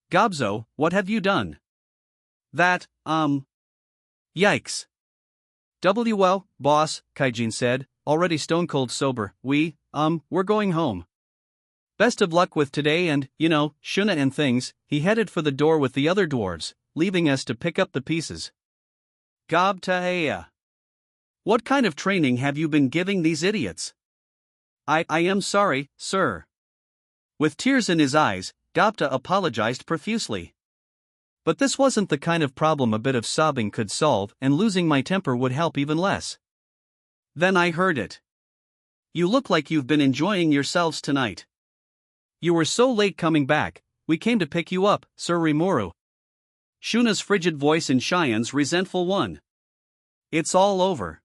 Gobzo, what have you done? That, Yikes. Well, boss, Kaijin said, already stone-cold sober, we're going home. Best of luck with today and, Shuna and things. He headed for the door with the other dwarves, leaving us to pick up the pieces. Gobtaea. What kind of training have you been giving these idiots? I am sorry, sir. With tears in his eyes, Datta apologized profusely. But this wasn't the kind of problem a bit of sobbing could solve, and losing my temper would help even less. Then I heard it. You look like you've been enjoying yourselves tonight. You were so late coming back, we came to pick you up, Sir Rimuru. Shuna's frigid voice and Cheyenne's resentful one. It's all over.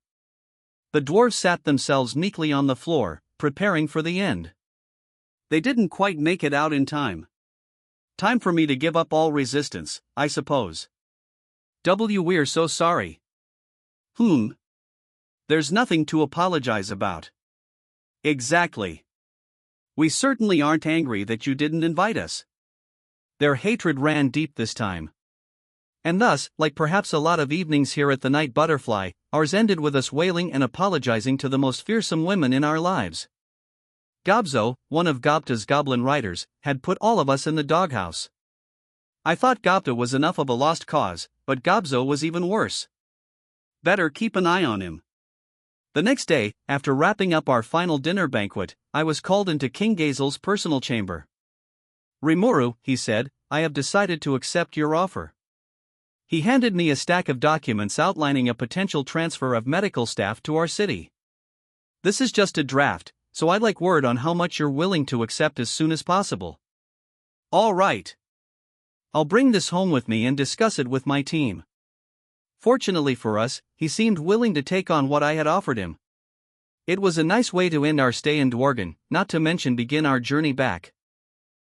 The dwarves sat themselves meekly on the floor, preparing for the end. They didn't quite make it out in time. Time for me to give up all resistance, I suppose. We're so sorry. There's nothing to apologize about. Exactly. We certainly aren't angry that you didn't invite us. Their hatred ran deep this time. And thus, like perhaps a lot of evenings here at the Night Butterfly, ours ended with us wailing and apologizing to the most fearsome women in our lives. Gobzo, one of Gopta's goblin riders, had put all of us in the doghouse. I thought Gopta was enough of a lost cause, but Gobzo was even worse. Better keep an eye on him. The next day, after wrapping up our final dinner banquet, I was called into King Gazel's personal chamber. Rimuru, he said, I have decided to accept your offer. He handed me a stack of documents outlining a potential transfer of medical staff to our city. This is just a draft, so I'd like word on how much you're willing to accept as soon as possible. All right. I'll bring this home with me and discuss it with my team. Fortunately for us, he seemed willing to take on what I had offered him. It was a nice way to end our stay in Dworgen, not to mention begin our journey back.